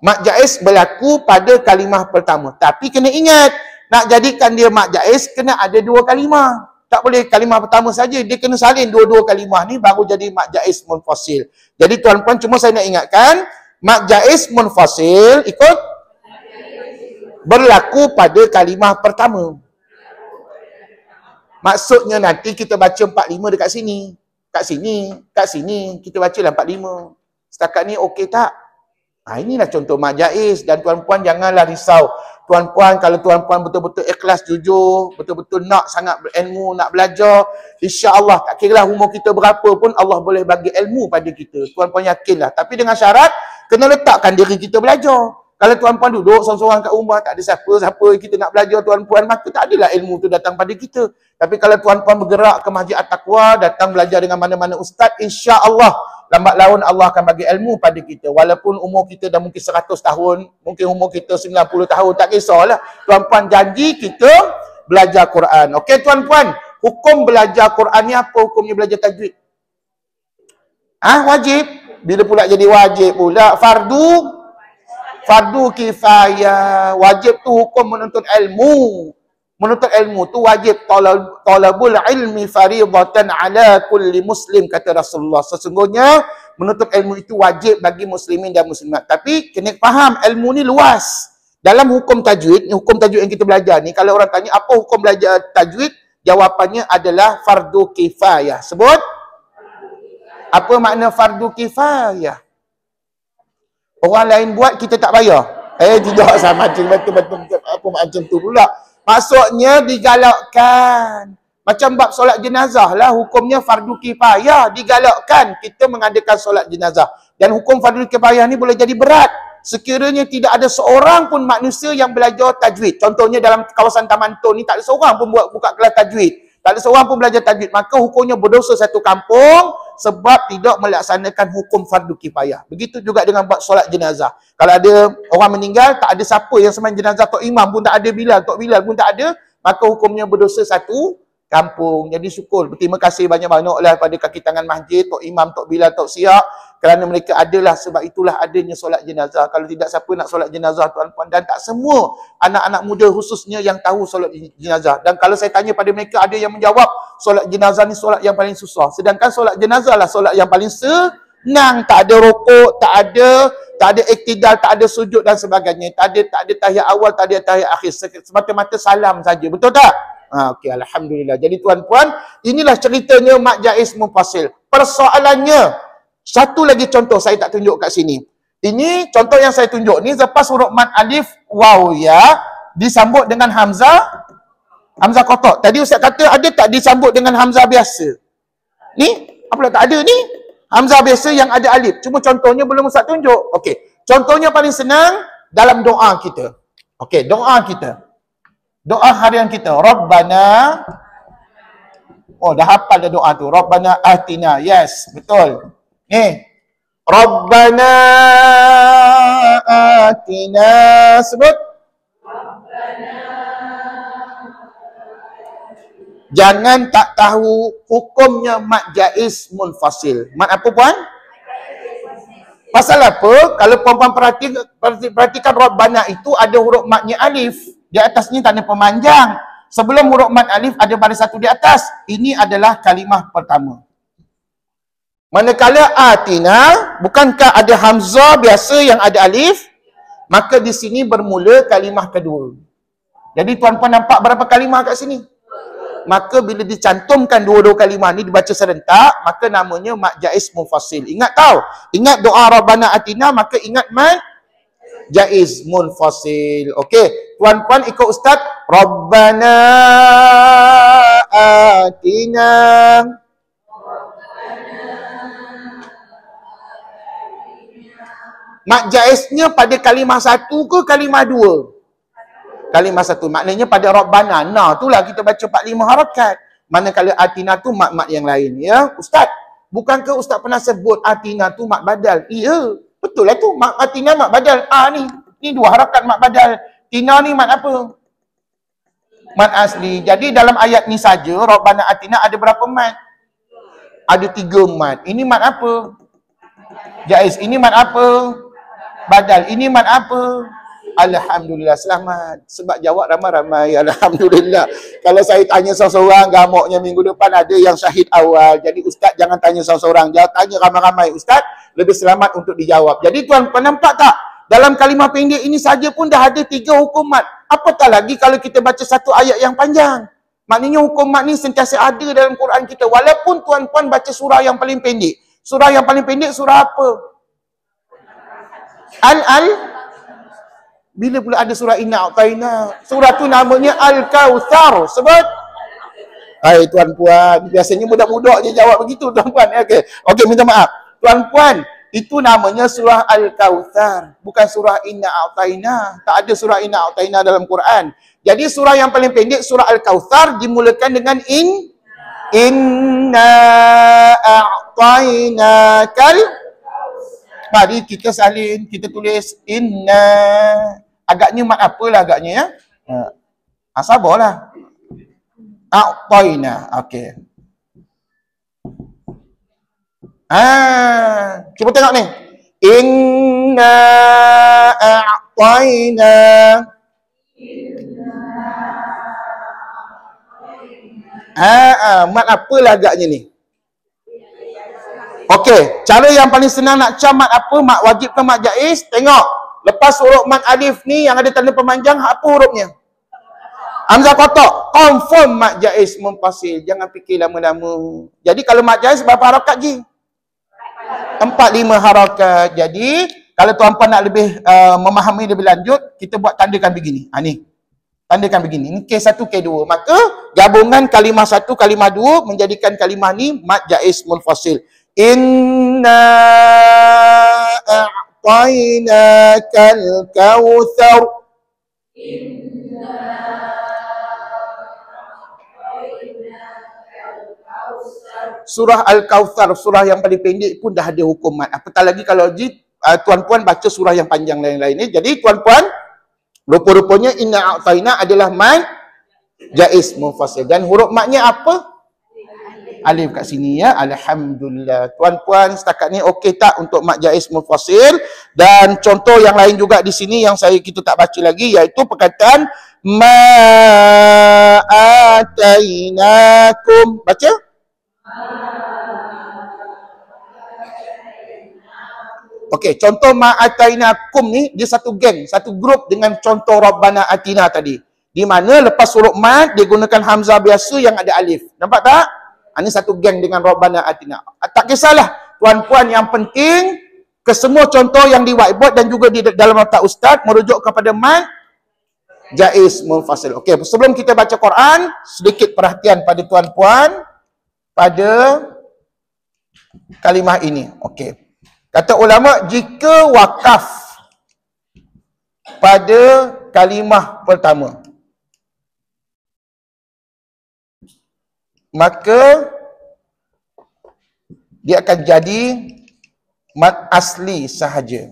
Mat jaiz berlaku pada kalimah pertama. Tapi kena ingat, nak jadikan dia mat jaiz kena ada dua kalimah. Tak boleh kalimah pertama saja, dia kena salin dua-dua kalimah ni baru jadi mat jaiz munfasil. Jadi tuan-puan, cuma saya nak ingatkan, mat jaiz munfasil ikut berlaku pada kalimah pertama. Maksudnya nanti kita baca 45 dekat sini, kat sini, kat sini, kita bacalah 45. Setakat ni okey tak? Inilah contoh mat jaiz. Dan tuan-puan janganlah risau. Tuan-puan, kalau tuan-puan betul-betul ikhlas, jujur, betul-betul nak sangat berilmu, nak belajar, insya-Allah tak kiralah umur kita berapa pun Allah boleh bagi ilmu pada kita. Tuan-puan yakinlah. Tapi dengan syarat kena letakkan diri kita belajar. Kalau tuan-puan duduk seorang-seorang kat rumah, tak ada siapa-siapa kita nak belajar tuan-puan, maka tak adalah ilmu tu datang pada kita. Tapi kalau tuan-puan bergerak ke Masjid At-Taqwa, datang belajar dengan mana-mana ustaz, insya-Allah lambat laun Allah akan bagi ilmu pada kita. Walaupun umur kita dah mungkin 100 tahun, mungkin umur kita 90 tahun, tak kisahlah. Tuan-puan janji kita belajar Quran. Okey tuan-puan, hukum belajar Quran ni apa hukumnya belajar tajwid? Wajib. Bila pula jadi wajib pula? Fardu kifayah. Wajib tu hukum menuntut ilmu. Menuntut ilmu tu wajib. Talabul ilmi faridatan ala kulli muslim, kata Rasulullah. Sesungguhnya menuntut ilmu itu wajib bagi muslimin dan muslimat. Tapi kena faham ilmu ni luas. Dalam hukum tajwid yang kita belajar ni, kalau orang tanya apa hukum belajar tajwid, jawapannya adalah fardu kifayah. Sebut. Apa makna fardu kifayah? Orang lain buat, kita tak bayar. Tidak sama betul-betul apa macam tu pula. Maksudnya digalakkan. Macam bab solat jenazah lah, hukumnya fardu kifayah, digalakkan kita mengadakan solat jenazah. Dan hukum fardu kifayah ni boleh jadi berat sekiranya tidak ada seorang pun manusia yang belajar tajwid. Contohnya dalam kawasan Taman Tun ni tak ada seorang pun buka kelas tajwid. Tak ada seorang pun belajar tajwid. Maka hukumnya berdosa satu kampung sebab tidak melaksanakan hukum fardu kifayah. Begitu juga dengan buat solat jenazah. Kalau ada orang meninggal, tak ada siapa yang sembahyang jenazah, Tok Imam pun tak ada, Tok Bilal pun tak ada, maka hukumnya berdosa satu kampung. Jadi syukur, berterima kasih banyak-banyaklah pada kaki tangan masjid, Tok Imam, Tok Bilal, Tok Siak, kerana mereka adalah, sebab itulah adanya solat jenazah. Kalau tidak, siapa nak solat jenazah tuan-puan? Dan tak semua anak-anak muda khususnya yang tahu solat jenazah. Dan kalau saya tanya pada mereka, ada yang menjawab solat jenazah ni solat yang paling susah. Sedangkan solat jenazah lah solat yang paling senang. Tak ada rokok, tak ada iktidal, tak ada sujud dan sebagainya. Tak ada tahiyat awal, tak ada tahiyat akhir. Semata-mata salam saja. Betul tak? Okey, alhamdulillah. Jadi tuan-puan, inilah ceritanya Mak Jaiz Mufasil. Persoalannya, satu lagi contoh saya tak tunjuk kat sini. Ini contoh yang saya tunjuk ni, lepas huruf mad alif waw ya disambut dengan hamzah kotak. Tadi Ustaz kata ada tak disambut dengan hamzah biasa? Ni apa tak ada ni? Hamzah biasa yang ada alif. Cuma contohnya belum Ustaz tunjuk. Okey, contohnya paling senang dalam doa kita. Okey, doa kita. Doa harian kita. Rabbana. Oh, dah hafal dah doa tu. Rabbana atina. Yes, betul. Rabbana atina. Sebut. Jangan tak tahu hukumnya mad jaiz munfasil. Mad apa puan? Pasal apa? Kalau puan-puan perhatikan Rabbana itu ada huruf madnya alif. Di atasnya tanda pemanjang. Sebelum huruf mad alif ada baris satu di atas. Ini adalah kalimah pertama. Manakala atina, bukankah ada hamzah biasa yang ada alif? Maka di sini bermula kalimah kedua. Jadi tuan-puan nampak berapa kalimah kat sini? Maka bila dicantumkan dua-dua kalimah ni dibaca serentak, maka namanya mad jaiz munfasil. Ingat tau, ingat doa Rabbana atina, maka ingat mad jaiz munfasil. Okey, tuan-puan ikut ustaz. Rabbana atina. Mad jaiznya pada kalimah satu ke kalimah dua? Kalimah satu. Maknanya pada Rabbana. Nah, itulah kita baca 45 harakat. Manakala atina tu mad-mad yang lain. Ya, Ustaz. Bukankah Ustaz pernah sebut atina tu mad badal? Iya, betul lah tu. Atina mad badal. Ni dua harakat mad badal. Tina ni mad apa? Mad asli. Jadi dalam ayat ni saja, Rabbana atina ada berapa mad? Ada 3 mad. Ini mad apa? Jaiz. Ini mad apa? Badal. Ini mad apa? Alhamdulillah, selamat. Sebab jawab ramai-ramai. Alhamdulillah. Kalau saya tanya seorang-seorang, gamuknya minggu depan ada yang syahid awal. Jadi Ustaz jangan tanya seorang-seorang. Jangan tanya ramai-ramai. Ustaz lebih selamat untuk dijawab. Jadi tuan nampak tak? Dalam kalimah pendek ini saja pun dah ada 3 hukum mad. Apatah lagi kalau kita baca satu ayat yang panjang. Maknanya hukum mad ni sentiasa ada dalam Quran kita. Walaupun tuan-puan baca surah yang paling pendek. Surah yang paling pendek surah apa? Bila pula ada surah Inna A'taina? Surah tu namanya Al-Kautsar. Sebut. Hai tuan-puan, biasanya budak-budak je jawab begitu tuan-puan. Okey, minta maaf. Tuan-puan, itu namanya surah Al-Kautsar, bukan surah Inna A'taina. Tak ada surah Inna A'taina dalam Quran. Jadi surah yang paling pendek surah Al-Kautsar dimulakan dengan Inna a'tainakal. Mari kita salin, kita tulis inna. Agaknya mat apalah agaknya ya. Sabarlah. A'taina. Okey. Cuba tengok ni. Inna a'taina. Mat apalah agaknya ni? Okey, cara yang paling senang nak cam mat apa, mat wajib ke mat jaiz? Tengok. Lepas huruf mat alif ni yang ada tanda pemanjang, apa hurufnya? Hamzah kotak. Confirm mat jaiz munfasil. Jangan fikir lama-lama. Jadi kalau mat jaiz berapa harakat je? 4-5 harakat. Jadi kalau tuan-puan nak lebih memahami lebih lanjut, kita buat tandakan begini. Ni. Tandakan begini. Ini K1, K2. Maka gabungan kalimah 1, kalimah 2 menjadikan kalimah ni mat jaiz munfasil. Inna a'tainakal kautsar. Surah Al-Kautsar, surah yang paling pendek pun dah ada hukum mat. Apatah lagi kalau tuan-puan baca surah yang panjang lain-lain ni. Jadi tuan-puan, rupa-rupanya inna a'taina adalah mat jaiz munfasil. Dan huruf matnya apa? Alif kat sini ya. Alhamdulillah. Tuan-puan setakat ni okey tak untuk mat jaiz munfasil? Dan contoh yang lain juga di sini yang kita tak baca lagi, iaitu perkataan ma atainakum. Baca? Okey, contoh ma atainakum ni dia satu geng, satu grup dengan contoh Rabbana atina tadi. Di mana lepas huruf mat dia gunakan hamzah biasa yang ada alif. Nampak tak? Ini satu geng dengan Rabbana atina. Tak kisahlah tuan-puan, yang penting kesemua contoh yang di whiteboard dan juga di dalam otak ustaz merujuk kepada mat jaiz munfasil. Okey, sebelum kita baca Quran, sedikit perhatian pada tuan-puan pada kalimah ini. Okey. Kata ulama, jika wakaf pada kalimah pertama, maka dia akan jadi mat asli sahaja.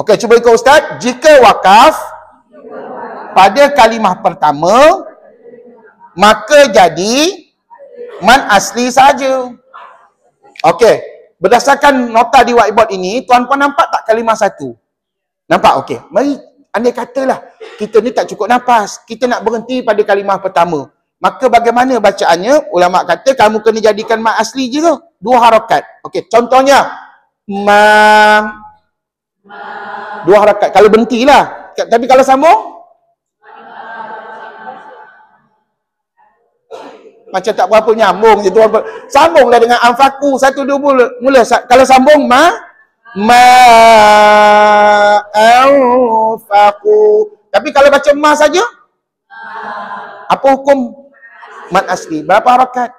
Okey, cuba ikut ustaz. Jika wakaf pada kalimah pertama, maka jadi mat asli sahaja. Okey, berdasarkan nota di whiteboard ini, tuan-puan nampak tak kalimah satu? Nampak? Okey. Mari, andai katalah kita ni tak cukup nafas, kita nak berhenti pada kalimah pertama. Maka bagaimana bacaannya? Ulama kata kamu kena jadikan mat asli je tu. 2 harakat. Okey, contohnya ma 2 harakat. Kalau berhentilah. Tapi kalau sambung macam tak berapa nyambung je tuan. Sambunglah dengan anfaku 1 2 mula. Kalau sambung ma anfaku. Tapi kalau baca ma saja, apa hukum mat asli? Berapa harakat?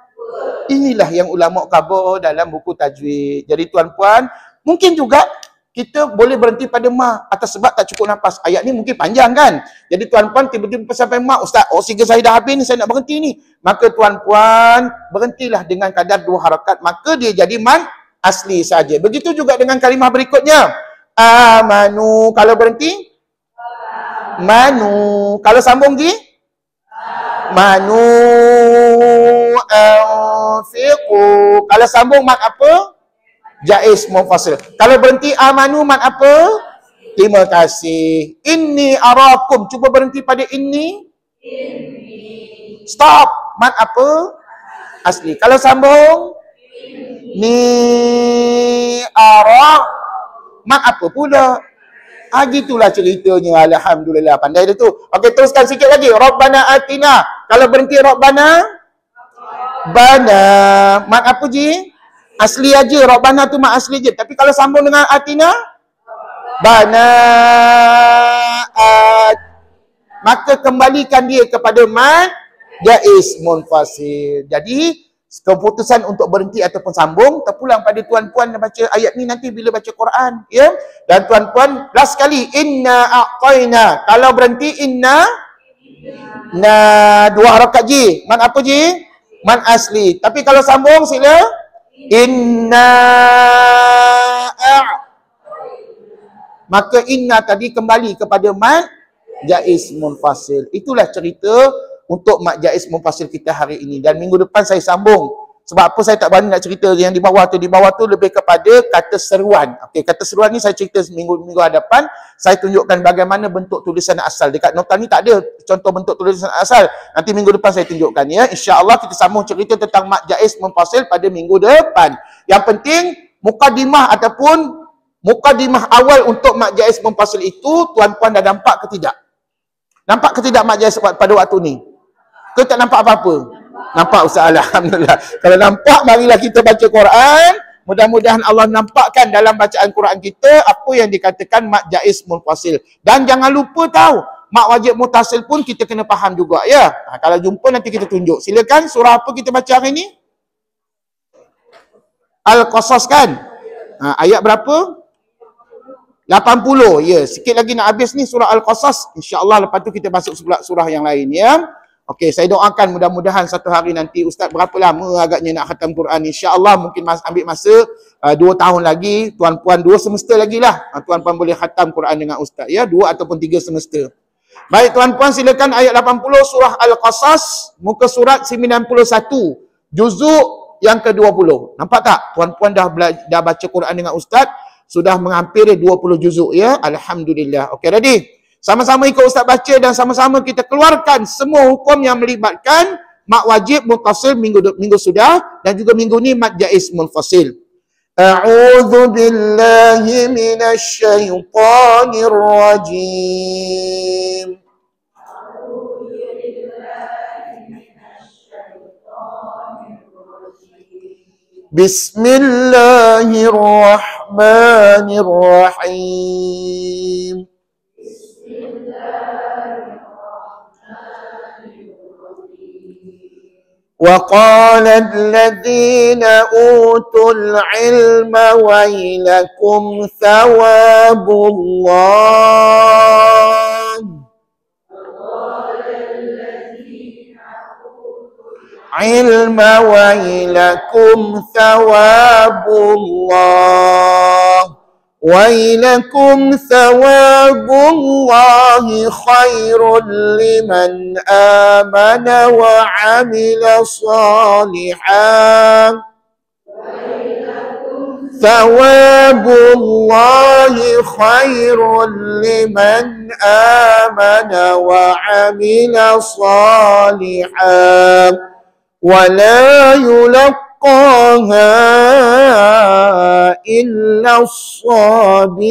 Inilah yang ulama khabar dalam buku tajwid. Jadi tuan-puan, mungkin juga kita boleh berhenti pada ma atas sebab tak cukup nafas. Ayat ni mungkin panjang kan? Jadi tuan-puan tiba-tiba sampai ma, ustaz, oksigen saya dah habis ni, saya nak berhenti ni. Maka tuan-puan berhentilah dengan kadar 2 harakat, maka dia jadi mat asli saja. Begitu juga dengan kalimah berikutnya. Amanu, kalau berhenti manu, kalau sambung di manu anfiqu. Kalau sambung mat apa? Jaiz munfasil. Kalau berhenti amanu mat apa? Terima kasih. Inni arakum. Cuba berhenti pada inni. Stop. Mat apa? Asli. Kalau sambung ni ara, mat apa pula? Gitulah ceritanya. Alhamdulillah. Pandai dia tu. Okey, teruskan sikit lagi. Rabbana atina. Kalau berhenti Rabbana bana. Mat apa je? Asli aja. Rabbana tu mat asli je. Tapi kalau sambung dengan atina bana maka kembalikan dia kepada mat jaiz munfasil. Jadi keputusan untuk berhenti ataupun sambung terpulang pada tuan-puan yang baca ayat ni nanti bila baca Quran, ya. Dan tuan-puan last sekali, inna a'taina. Kalau berhenti inna Nah, 2 harakat ji. Man apa ji? Man asli. Tapi kalau sambung sila. Inna maka inna tadi kembali kepada mad jaiz munfasil. Itulah cerita untuk mad jaiz munfasil kita hari ini. Dan minggu depan saya sambung. Sebab apa saya tak berani nak cerita yang di bawah tu. Di bawah tu lebih kepada kata seruan. Okey, kata seruan ni saya cerita minggu hadapan. Saya tunjukkan bagaimana bentuk tulisan asal. Dekat nota ni tak ada contoh bentuk tulisan asal. Nanti minggu depan saya tunjukkan ya. InsyaAllah kita sambung cerita tentang mad jaiz munfasil pada minggu depan. Yang penting mukadimah ataupun mukadimah awal untuk mad jaiz munfasil itu tuan-puan dah nampak ke tidak? Nampak ke tidak mad jaiz pada waktu ni? Ke tak nampak apa-apa? Nampak Ustaz, alhamdulillah. Kalau nampak, marilah kita baca Quran. Mudah-mudahan Allah nampakkan dalam bacaan Quran kita apa yang dikatakan mad jaiz munfasil. Dan jangan lupa tahu, mad wajib muttasil pun kita kena faham juga ya. Kalau jumpa nanti kita tunjuk. Silakan, surah apa kita baca hari ni? Al-Qasas kan? Ayat berapa? 80. Ya, sikit lagi nak habis ni surah Al-Qasas. InsyaAllah lepas tu kita masuk surah yang lain ya. Okey, saya doakan mudah-mudahan satu hari nanti Ustaz berapa lama agaknya nak khatam Quran. InsyaAllah mungkin ambil masa 2 tahun lagi. Tuan-puan 2 semester lagi lah. Tuan-puan boleh khatam Quran dengan Ustaz ya. 2 ataupun 3 semester. Baik tuan-puan, silakan ayat 80 surah Al-Qasas. Muka surat 91. Juzuk yang ke-20. Nampak tak? Tuan-puan dah baca Quran dengan Ustaz. Sudah menghampiri 20 juzuk ya. Alhamdulillah. Okey, ready? Sama-sama ikut Ustaz baca dan sama-sama kita keluarkan semua hukum yang melibatkan mad wajib muttasil minggu sudah dan juga minggu ni mad jaiz munfasil. A'udzu billahi minasy syaithanir rajim. Bismillahirrahmanirrahim. وقال الذين أوتوا العلم ويلكم ثواب الله علم ويلكم ثواب الله ويلكم ثواب الله خير لمن آمن وعمل صالحا ثواب الله خير لمن آمن وعمل صالحا ولا يلقاها إلا الصابرون.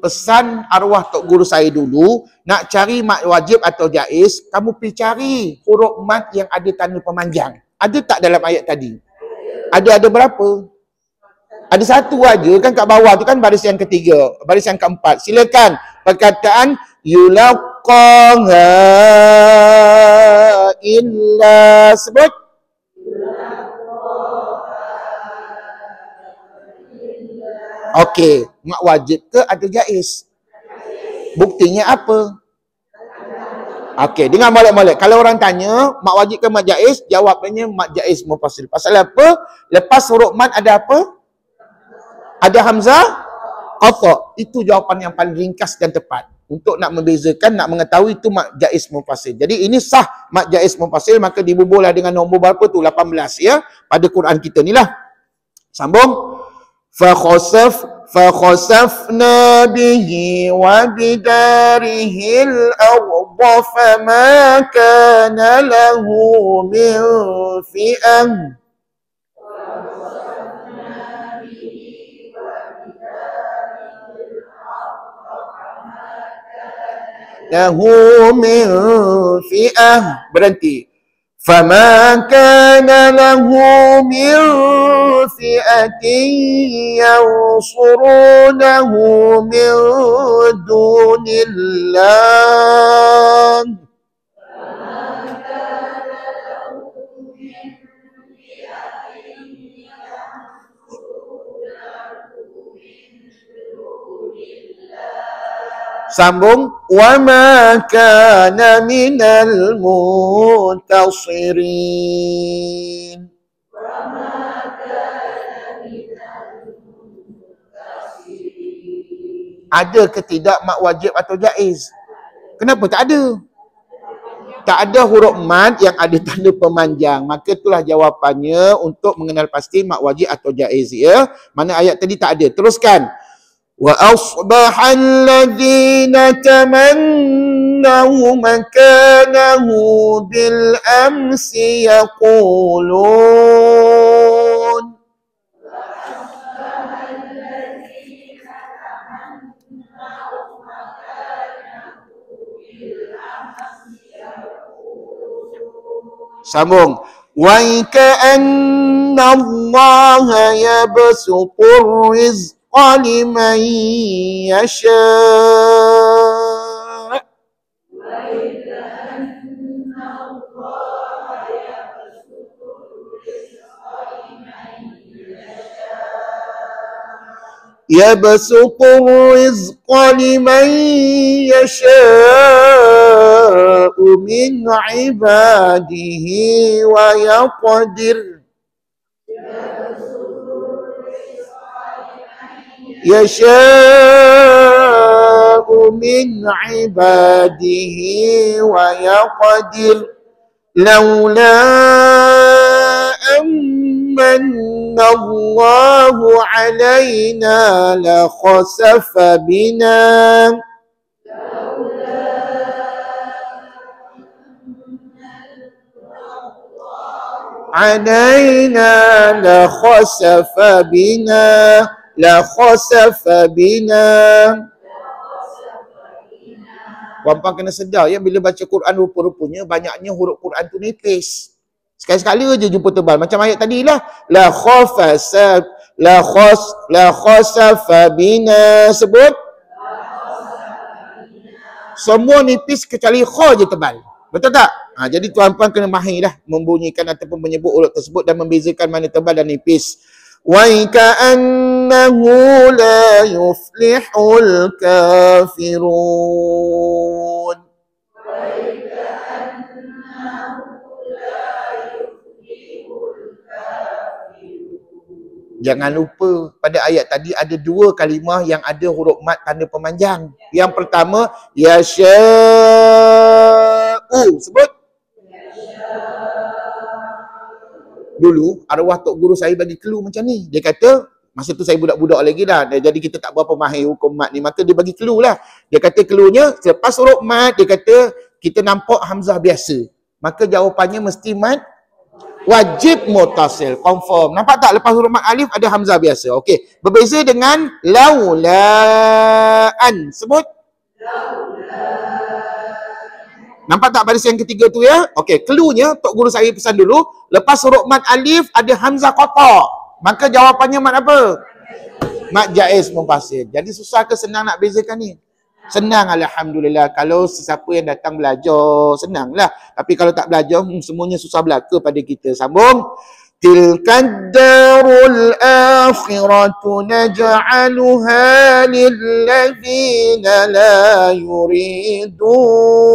Pesan arwah tok guru saya dulu, nak cari mad wajib atau jaiz, kamu pergi cari huruf mad yang ada tanda pemanjang. Ada tak dalam ayat tadi? Ada berapa? Ada satu aja kan kat bawah tu kan baris yang ketiga, baris yang keempat. Silakan perkataan yulaqaha illa sebut. Okey, mak wajib ke atau jaiz? Buktinya apa? Okey, dengar molek-molek. Kalau orang tanya, mak wajib ke mak jaiz? Jawapannya mak jaiz mufasil. Pasal apa? Lepas huruf mad ada apa? Ada hamzah? Qatha. Itu jawapan yang paling ringkas dan tepat. Untuk nak membezakan, nak mengetahui itu mak jaiz mufasil. Jadi ini sah mak jaiz mufasil, maka dibubuhlah dengan nombor berapa tu? 18 ya. Pada Quran kita ni lah. Sambung. فخسفنا به وبداره الأرض فما كان له من فئة له من فئة berhenti. فما كان له من فئة ينصرونه من دون الله Sambung. Wa ma kana minal muntasirin. Ada ke tidak mak wajib atau jaiz? Kenapa tak ada? Tak ada huruf mad yang ada tanda pemanjang. Maka itulah jawapannya untuk mengenal pasti mak wajib atau jaiz, ya. Mana ayat tadi tak ada. Teruskan. Wa asbahal ladzina tamannaw makanahu bil amsi yaqulun. Sambung. Wa ka'anna Allah yabsutur rizqa liman yasha. يبسط الرزق لمن يشاء من عباده ويقدر يشاء من عباده ويقدر لولا أمن الله علينا لخسف بنا Puan-puan kena sedar ya, bila baca Quran rupa-rupanya banyaknya huruf Quran tu nipis. Sekali-sekala je jumpa tebal. Macam ayat tadi lah. La khasafa bina. Sebut. Semua nipis kecuali kha je tebal. Betul tak? Jadi tuan-puan kena mahir dah membunyikan ataupun menyebut huruf tersebut dan membezakan mana tebal dan nipis. Wa ka'annahu la yuflihul kafirun. Jangan lupa pada ayat tadi ada dua kalimah yang ada huruf mat tanda pemanjang. Yang pertama yasya'u. Sebut. Dulu arwah tok guru saya bagi clue macam ni. Dia kata masa tu saya budak-budak lagi dah. Jadi kita tak berapa mahir hukum mat ni. Maka dia bagi clue lah. Dia kata clue-nya selepas huruf mat dia kata kita nampak hamzah biasa. Maka jawapannya mesti mat wajib mutasil, confirm. Nampak tak lepas huruf mat alif ada hamzah biasa. Okey. Berbeza dengan laulaan. Sebut. Nampak tak baris yang ketiga tu ya? Okey, clue-nya tok guru saya pesan dulu, lepas huruf mat alif ada hamzah qata'. Maka jawapannya mat apa? Mat jaiz munfasil. Jadi susah ke senang nak bezakan ni? Senang alhamdulillah. Kalau sesiapa yang datang belajar, senanglah. Tapi kalau tak belajar, semuanya susah belaka pada kita. Sambung. Tilkad darul akhiratu naj'aluha lilladzina la yuridun.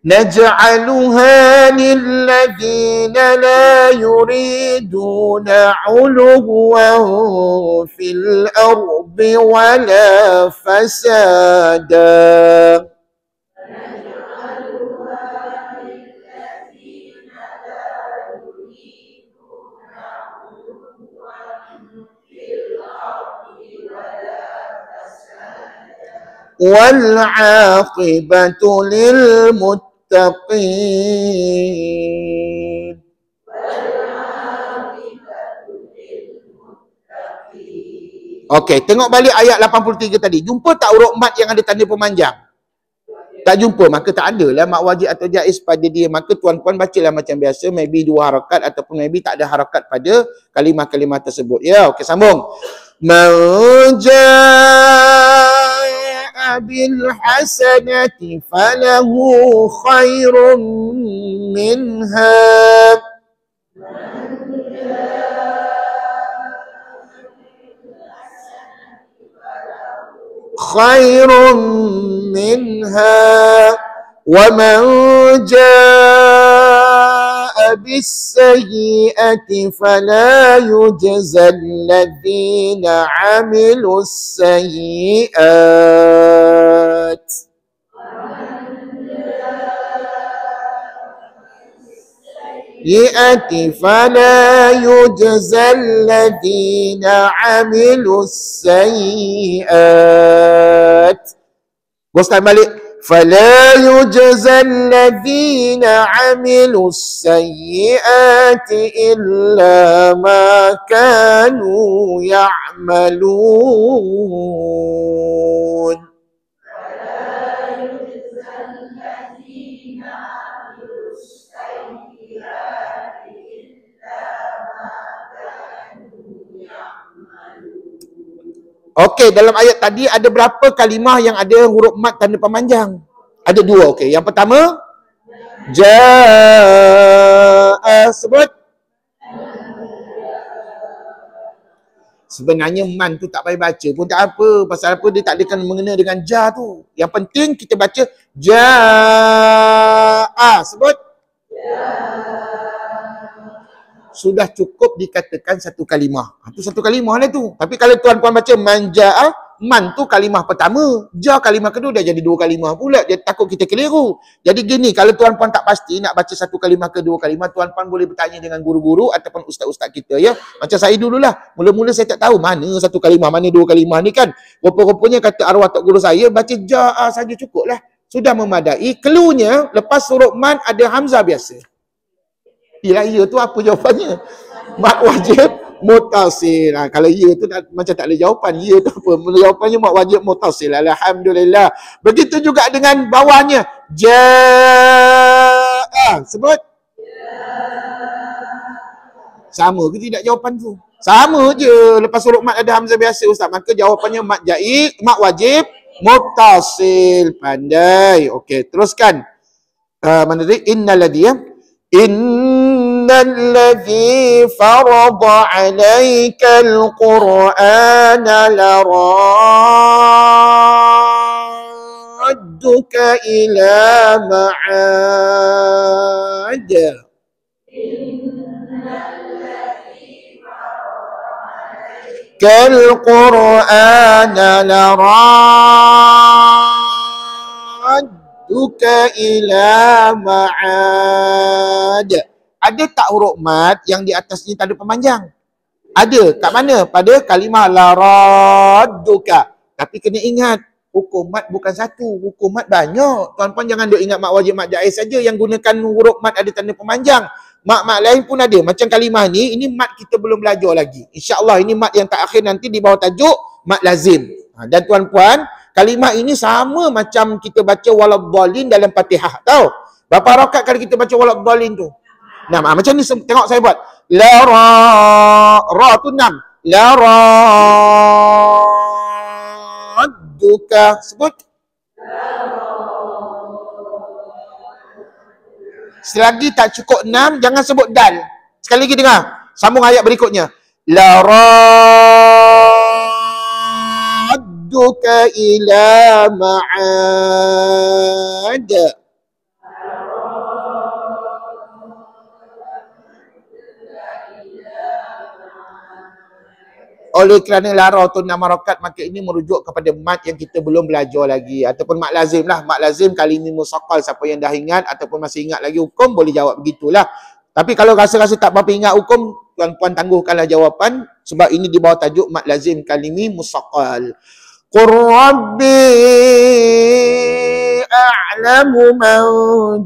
نجعلها للذين لا يريدون علوا في الأرض ولا فسادا والعاقبة للمتقين. Okey, tengok balik ayat 83 tadi. Jumpa tak huruf mat yang ada tanda pemanjang? Tak jumpa, maka tak ada lah mat wajib atau jaiz pada dia. Maka tuan-puan bacalah macam biasa, maybe 2 harakat ataupun maybe tak ada harakat pada kalimah-kalimah tersebut. Ya, okey, sambung. Man jaa بالحسنة فله خير منها خير منها ومن جاء بالسيئة فلا يجزى الذين عملوا السيئات فلا يجزى الذين عملوا السيئات. Bostan balik. فلا يجزى الذين عملوا السيئات إلا ما كانوا يعملون. Okey, dalam ayat tadi ada berapa kalimah yang ada huruf mat tanda pemanjang? Ada dua, okey. Yang pertama, jaa, sebut. Sebenarnya man tu tak payah baca pun tak apa. Pasal apa? Dia tak ada mengena dengan ja tu. Yang penting kita baca jaa, sebut. Sudah cukup dikatakan satu kalimah. Itu satu kalimah lah tu. Tapi kalau tuan-puan baca manja'a, man tu kalimah pertama. Ja kalimah kedua dah jadi dua kalimah pula. Dia takut kita keliru. Jadi gini, kalau tuan-puan tak pasti nak baca satu kalimah ke dua kalimah, tuan-puan boleh bertanya dengan guru-guru ataupun ustaz-ustaz kita ya. Macam saya dululah. Mula-mula saya tak tahu mana satu kalimah, mana dua kalimah ni kan. Rupa-rupanya kata arwah tok guru saya, baca ja'a saja cukup lah. Sudah memadai. Keluarnya, lepas huruf man ada hamzah biasa. Yelah, ya tu apa jawapannya? Mat wajib mutasil. Kalau ya tu macam tak ada jawapan. Ya tu apa? Jawapannya mat wajib mutasil. Alhamdulillah. Begitu juga dengan bawahnya. Ja'a. Sebut. Sama ke tidak jawapan tu? Sama je. Lepas huruf mat ada hamzah biasa ustaz. Maka jawapannya mat ja'i, mat wajib mutasil. Pandai. Okey, teruskan. Mana tadi? إن الذي فرض عليك القرآن لرادك إلى معاد كالقرآن لرادك إلى معاد. Ada tak huruf mat yang di atasnya tak ada pemanjang? Ada. Kat mana? Pada kalimah laradduka. Tapi kena ingat, hukum mat bukan satu. Hukum mat banyak. Tuan-puan jangan duk ingat mat wajib, mat jaiz saja yang gunakan huruf mat ada tanda pemanjang. Mat-mat lain pun ada. Macam kalimah ni, ini mat kita belum belajar lagi. InsyaAllah ini mat yang terakhir nanti di bawah tajuk mat lazim. Dan tuan-puan, kalimah ini sama macam kita baca waladhdallin dalam Fatihah. Tahu? Berapa rakaat kali kita baca waladhdallin tu? Nah, macam ni tengok saya buat. La ra tu 6. La radduka. Sebut. Selagi tak cukup 6, jangan sebut dal. Sekali lagi dengar. Sambung ayat berikutnya. La radduka ila ma'ad. Oleh kerana lara tu 6 harakat, maka ini merujuk kepada mat yang kita belum belajar lagi. Ataupun mat lazim lah. Mat lazim kali ini musaqqal. Siapa yang dah ingat ataupun masih ingat lagi hukum, boleh jawab begitulah. Tapi kalau rasa-rasa tak berapa ingat hukum, tuan-puan tangguhkanlah jawapan. Sebab ini di bawah tajuk mat lazim kalimi musaqqal. Qur rabbi a'lamu man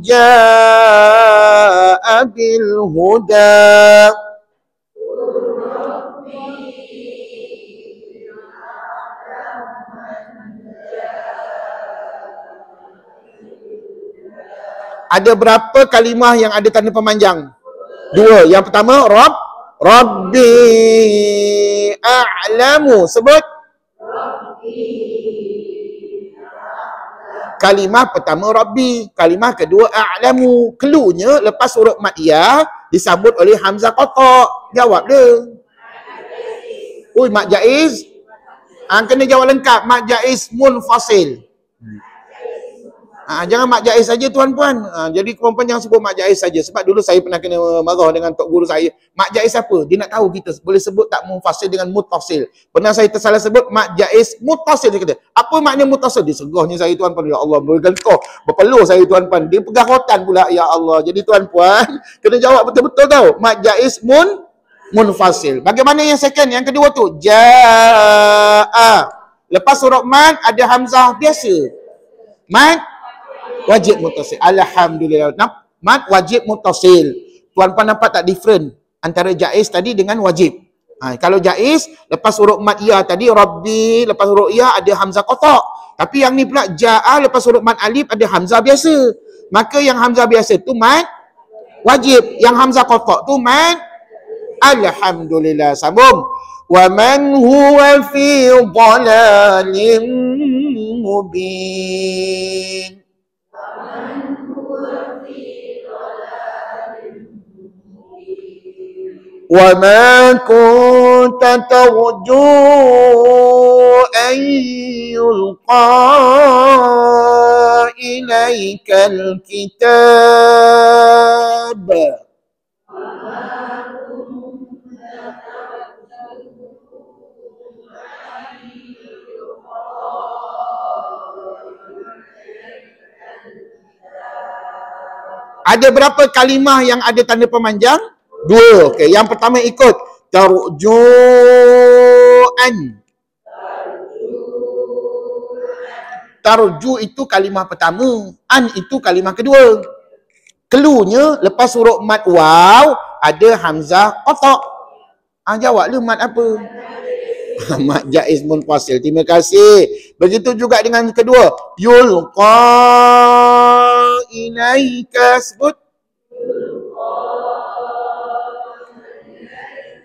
ja'a bil huda. Ada berapa kalimah yang ada tanda pemanjang? 2. Yang pertama, Rabbi a'lamu. Sebut. kalimah pertama Rabbi, kalimah kedua a'lamu. Cluenya lepas huruf mat ya disambut oleh hamzah qata'. Jawab dia. Ui, mat jaiz. Kena jawab lengkap. Mat jaiz munfasil. Jangan mat jaiz saja tuan-puan. Jadi puan-puan jangan sebut mat jaiz saja. Sebab dulu saya pernah kena marah dengan tok guru saya. Mat jaiz apa? Dia nak tahu kita boleh sebut tak munfasil dengan muttasil. Pernah saya tersalah sebut mat jaiz muttasil. Dia kata, apa makna muttasil? Dia segahnya saya tuan-puan. Ya Allah, bergelkoh. Berpeluh saya tuan-puan. Dia pegang rotan pula. Ya Allah. Jadi tuan-puan, kena jawab betul-betul tau. Mat jaiz munfasil. Bagaimana yang second? Yang kedua tu, ja'a. Lepas huruf mat ada hamzah biasa. Mat wajib muttasil. Alhamdulillah. Mat wajib muttasil. Tuan-puan nampak tak different antara jaiz tadi dengan wajib? Kalau jaiz, lepas huruf mat ya tadi, Rabbi, lepas huruf ya ada hamzah qata'. Tapi yang ni pula, ja'a, lepas huruf mat alif ada hamzah biasa. Maka yang hamzah biasa tu mat wajib. Yang hamzah qata' tu mat alhamdulillah. Sambung. Wa man huwa fi dhalalin mubin. وَمَا كُنْتَ تَرْجُو أَنْ يُلْقَى إِلَيْكَ الْكِتَابُ. Ada berapa kalimah yang ada tanda pemanjang? 2. Okey, yang pertama ikut tarjuan. Tarju itu kalimah pertama, an itu kalimah kedua. Cluenya lepas huruf mat waw ada hamzah qata'. Jawab lu mat apa? Mat jaiz munfasil. Terima kasih. Begitu juga dengan kedua, yulqa ilaika. Sebut.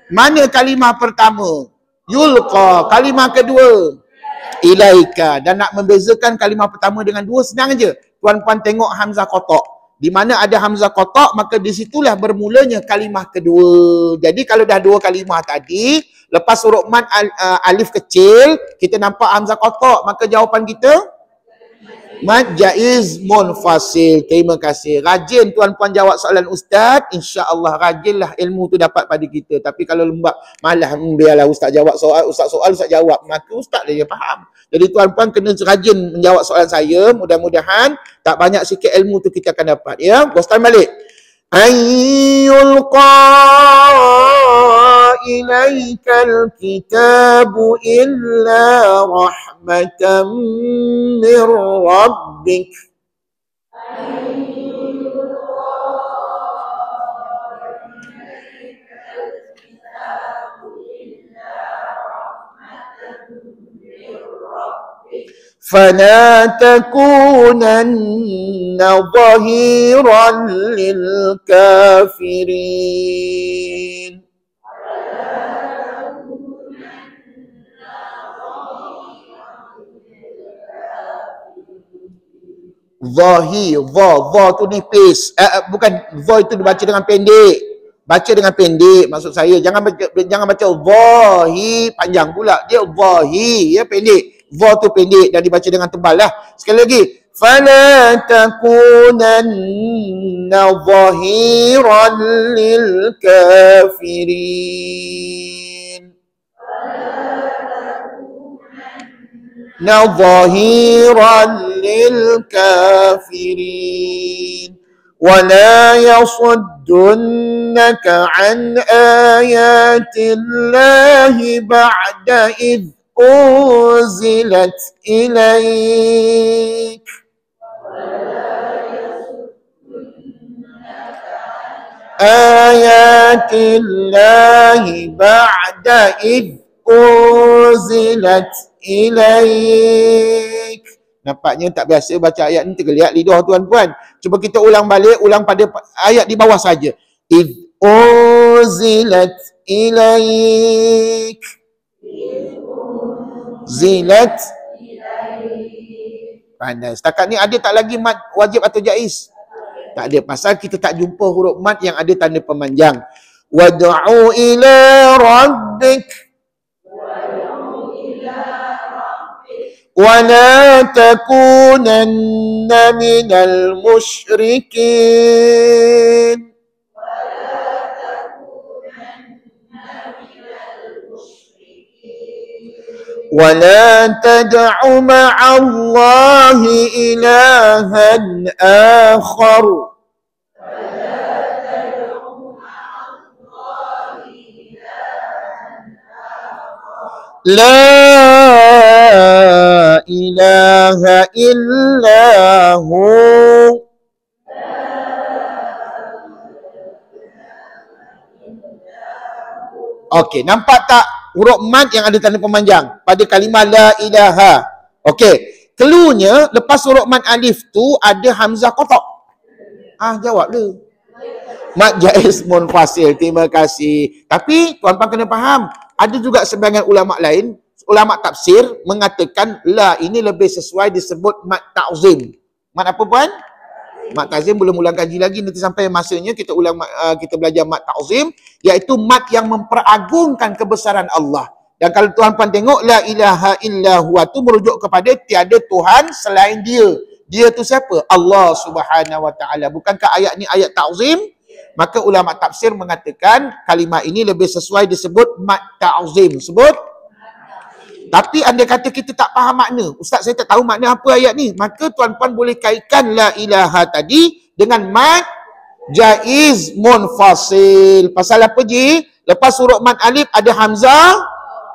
Mana kalimah pertama? Yulqa. Kalimah kedua? Ilaika. Dan nak membezakan kalimah pertama dengan dua senang aja. Tuan-puan tengok hamzah qata'. Di mana ada hamzah qata', maka di situlah bermulanya kalimah kedua. Jadi kalau dah 2 kalimah tadi, lepas huruf mat alif kecil, kita nampak hamzah qata', maka jawapan kita mat jaiz munfasil. Terima kasih. Rajin tuan-puan jawab soalan ustaz, insya-Allah rajinlah ilmu tu dapat pada kita. Tapi kalau lembab, malah biarlah ustaz jawab soal, ustaz jawab, maka ustaz dia faham. Jadi tuan-puan kena rajin menjawab soalan saya. Mudah-mudahan tak banyak sikit ilmu tu kita akan dapat, ya. Bosan balik. Ayyulqa ilaikal kitabu illa rahmatan min rabbik. فلا تكونن ظهيرا للكافرين. Zahir, dha tu nipis. Bukan dha itu dibaca dengan pendek. Baca dengan pendek maksud saya. Jangan baca zahir panjang pula. Dia zahir ya pendek. Dha tu pendek dan dibaca dengan tebal lah. Sekali lagi. Fala takunanna zahiran lil kafirin. Zahiran lil kafirin. ولا يصدنك عن آيات الله بعد إذ أنزلت إليك. آيات الله بعد إذ أنزلت إليك. Nampaknya tak biasa baca ayat ni, tergeliat lidah tuan-puan. Cuba kita ulang balik, ulang pada ayat di bawah saja. Idh unzilat ilaik. Zilat Pandai. Setakat ni ada tak lagi mad wajib atau jaiz? Tak ada. Pasal kita tak jumpa huruf mad yang ada tanda pemanjang. Wad'u ila rabbik wa la takunanna minal musyrikin. ولا تدع مع الله إلها آخر لا إله إلا هو. Okey, nampak tak huruf mad yang ada tanda pemanjang pada kalimah la ilaha? Okey, cluenya lepas huruf mad alif tu ada hamzah kotak. Jawab dia. Mad jaiz munfasil. Terima kasih. Tapi tuan-tuan kena faham, ada juga sebahagian ulama lain, ulama tafsir mengatakan la ini lebih sesuai disebut mad ta'zim. Mad apa puan? Mad ta'zim belum ulang kaji lagi, nanti sampai masanya kita ulang kita belajar mad ta'zim, iaitu mad yang memperagungkan kebesaran Allah. Dan kalau tuan-tuan tengok la ilaha illa huwa tu merujuk kepada tiada Tuhan selain dia. Dia tu siapa? Allah Subhanahu wa taala. Bukankah ayat ni ayat ta'zim? Maka ulama tafsir mengatakan kalimah ini lebih sesuai disebut mad ta'zim. Sebut. Tapi anda kata kita tak faham makna. Ustaz, saya tak tahu makna apa ayat ni. Maka tuan-puan boleh kaitkan la ilaha tadi dengan mad jaiz munfasil. Pasal apa je? Lepas huruf mad alif ada hamzah,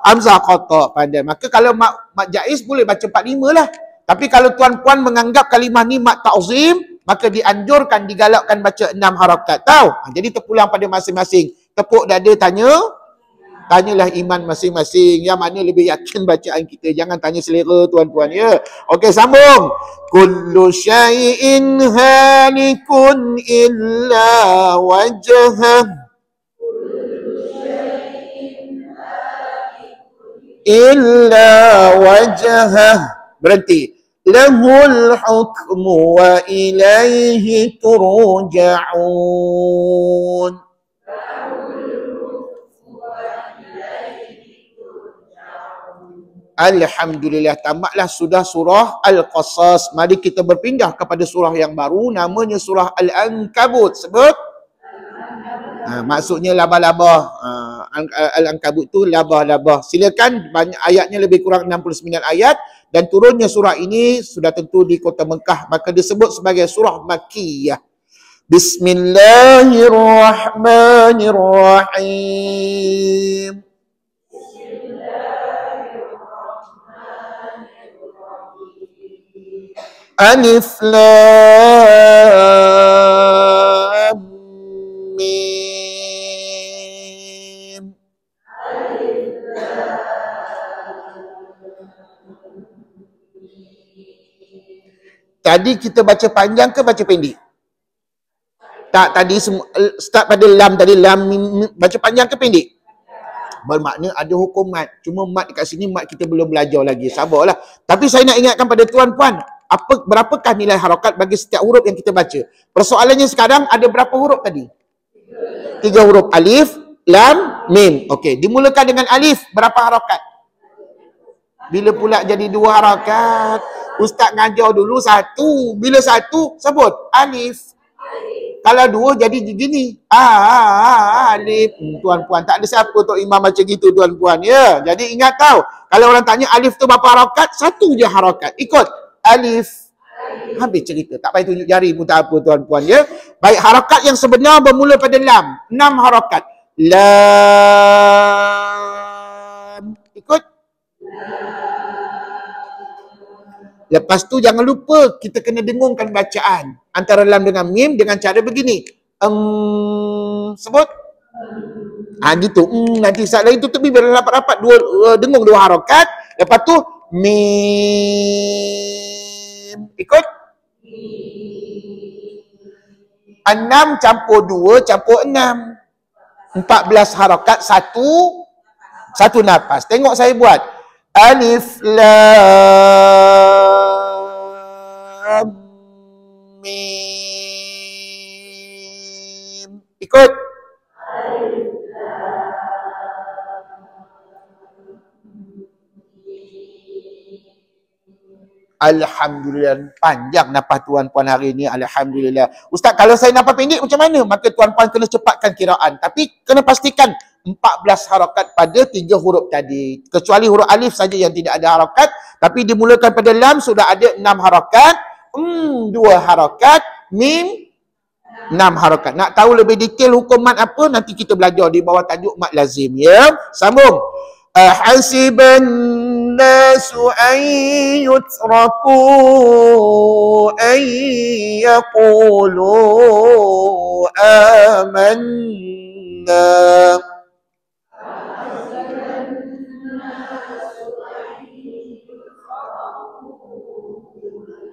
hamzah qata. Pandai. Maka kalau mad jaiz boleh baca 45 lah. Tapi kalau tuan-puan menganggap kalimah ni mad ta'zim, maka dianjurkan, digalakkan baca 6 harakat. Tahu? Jadi terpulang pada masing-masing. Tepuk dada tanya. Tanyalah iman masing-masing yang mana lebih yakin bacaan kita. Jangan tanya selera tuan-tuan ya. Okey, sambung. Kullu syai'in halikun illa wajhah. Illa wajhah. Berhenti. Lahul hukmu wa ilaihi turja'un. Alhamdulillah, tamatlah sudah surah Al-Qasas. Mari kita berpindah kepada surah yang baru, namanya surah Al-Ankabut. Sebut? Maksudnya laba-laba. Al-Ankabut tu laba-laba. Silakan, banyak ayatnya lebih kurang 69 ayat. Dan turunnya surah ini sudah tentu di kota Mekah. Maka disebut sebagai surah Makkiyah. Bismillahirrahmanirrahim. Alif Lam Mim. Tadi kita baca panjang ke baca pendek? Tak, tadi start pada lam, tadi lam mim, baca panjang ke pendek? Bermakna ada hukum mat. Cuma mat dekat sini mat kita belum belajar lagi. Sabarlah. Tapi saya nak ingatkan pada tuan-puan, berapakah nilai harakat bagi setiap huruf yang kita baca? Persoalannya sekarang ada berapa huruf tadi? 3 huruf. Alif, lam, mim. Okey, dimulakan dengan alif, berapa harakat? Bila pula jadi 2 harakat? Ustaz ngajar dulu 1. Bila 1, sebut alif. Kalau 2 jadi begini. Alif. Tuan-puan, tak ada siapa Tok Imam macam gitu tuan-puan ya. Jadi ingat tahu, kalau orang tanya alif tu berapa harakat? 1 je harakat. Ikut. Alif. Habis cerita. Tak payah tunjuk jari pun tak apa tuan-puan ya. Baik, harakat yang sebenar bermula pada lam. 6 harakat. Lam. Ikut. Lepas tu jangan lupa kita kena dengungkan bacaan antara lam dengan mim dengan cara begini. Sebut. Gitu. Nanti saat lain tutup bibir rapat-rapat, dengung 2 harakat. Lepas tu mim. Ikut. 6 campur 2 campur 6. 14 harakat, 1 nafas. Tengok saya buat. Alif lam mim. Ikut. Alhamdulillah. Panjang nafas tuan-puan hari ni. Alhamdulillah. Ustaz, kalau saya nafas pendek macam mana? Maka tuan-puan kena cepatkan kiraan. Tapi kena pastikan 14 harakat pada 3 huruf tadi. Kecuali huruf alif saja yang tidak ada harakat. Tapi dimulakan pada lam sudah ada 6 harakat. 2 harakat. Mim 6 harakat. Nak tahu lebih detail hukum mat apa? Nanti kita belajar di bawah tajuk mat lazim. Ya, sambung. Ahasiban nasu an yutraku an yaqulu amanna.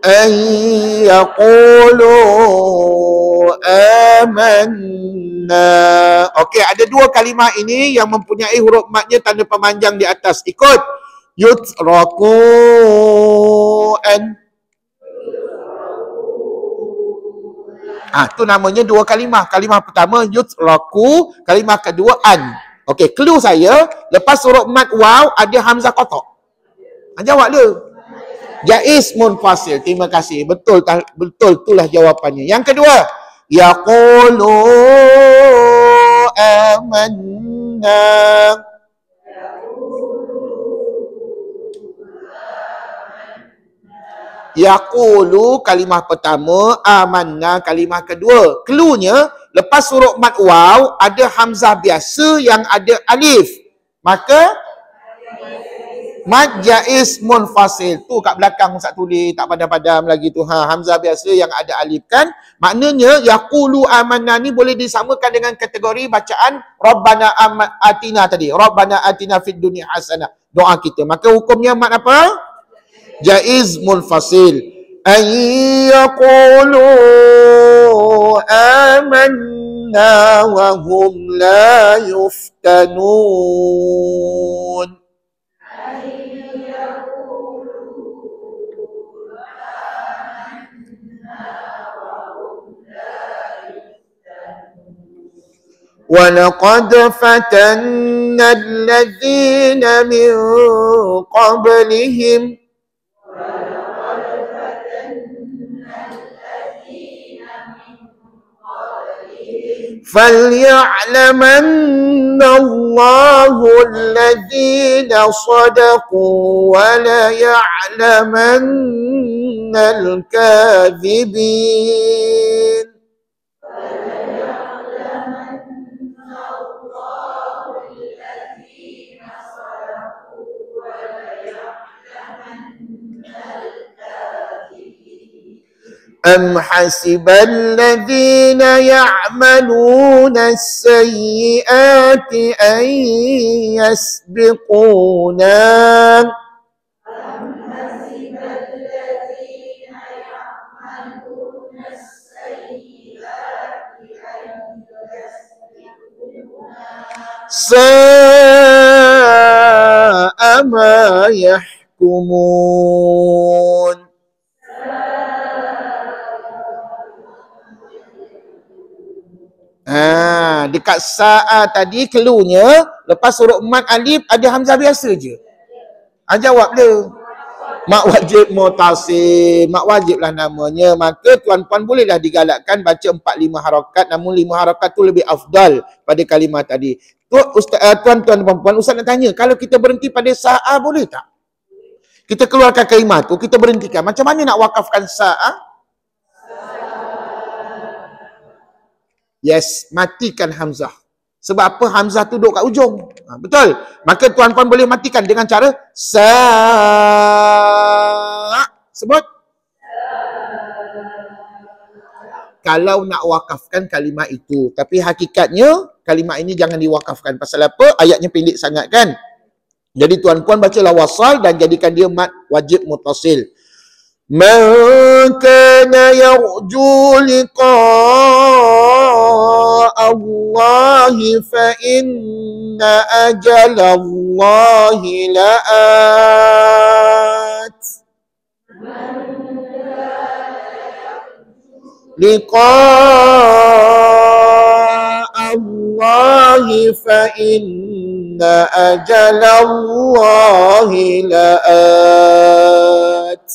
An yaqulu amanna. Okey, ada 2 kalimah ini yang mempunyai huruf matnya tanda pemanjang di atas. Ikut. Yutraku an. Tu namanya 2 kalimah. Kalimah pertama yutraku, kalimah kedua an. Okey, clue saya, lepas huruf mat waw ada hamzah qata'. Jawab dia. Jaiz munfasil. Terima kasih. Betul, betul, itulah jawapannya. Yang kedua, yaqulu amanna. Yaqulu kalimah pertama, amanna kalimah kedua. Cluenya, lepas huruf mat waw ada hamzah biasa yang ada alif. Maka mat jaiz munfasil. Tu kat belakang Ustaz tulis, tak padam-padam lagi tu. Hamzah biasa yang ada alif kan. Maknanya yaqulu amanna ni boleh disamakan dengan kategori bacaan Rabbana atina tadi. Rabbana atina fid dunya hasanah. Doa kita. Maka hukumnya mat apa? Jaiz munfasil. An yaqulu amanna wa hum la yuftanun. وَلَقَدْ فَتَنَّا الَّذِينَ مِنْ قَبْلِهِمْ فَلْيَعْلَمَنَّ اللَّهُ الَّذِينَ صَدَقُوا وَلَيَعْلَمَنَّ الْكَاذِبِينَ. أَمْ حَسِبَ الَّذِينَ يَعْمَلُونَ السَّيِّئَاتِ أَنْ يَسْبِقُونَا سَاءَ مَا يَحْكُمُونَ. Dekat sa'a tadi cluenya lepas huruf mat alif ada hamzah biasa je. Jawab dia. Mak wajib mutasil. Mak wajib lah namanya. Maka tuan-puan bolehlah digalakkan baca 4-5 harakat. Namun 5 harakat tu lebih afdal pada kalimah tadi. Tuan-tuan dan puan-puan, Ustaz nak tanya, kalau kita berhenti pada sa'a boleh tak? Kita keluarkan kalimah tu, kita berhentikan. Macam mana nak wakafkan sa'a? Yes, matikan hamzah. Sebab apa? Hamzah tu duduk kat ujung. Betul. Maka tuan-puan boleh matikan dengan cara sa'. Sebut. Kalau nak wakafkan kalimah itu. Tapi hakikatnya, kalimah ini jangan diwakafkan. Pasal apa? Ayatnya pendek sangat kan? Jadi tuan-puan bacalah wasal dan jadikan dia mat wajib mutasil. Man kana yarju liqa'a Allahi fa inna ajala Allahi la'at. liqa'a Allahi fa inna ajalallahi la'at.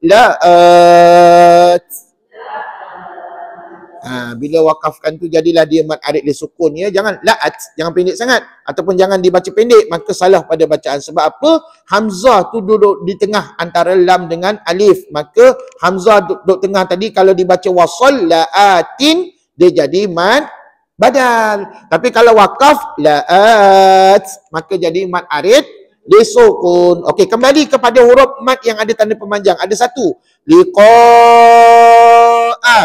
La'at. Bila wakafkan tu jadilah dia mad arid li sukun ya. Jangan la'at, jangan pendek sangat ataupun jangan dibaca pendek, maka salah pada bacaan. Sebab apa? Hamzah tu duduk di tengah antara lam dengan alif. Maka hamzah duduk tengah tadi kalau dibaca wasal la'atin dia jadi mad badal. Tapi kalau wakaf la'at maka jadi mad arid li sukun. Okey, kembali kepada huruf mad yang ada tanda pemanjang. Ada satu, liqa'a.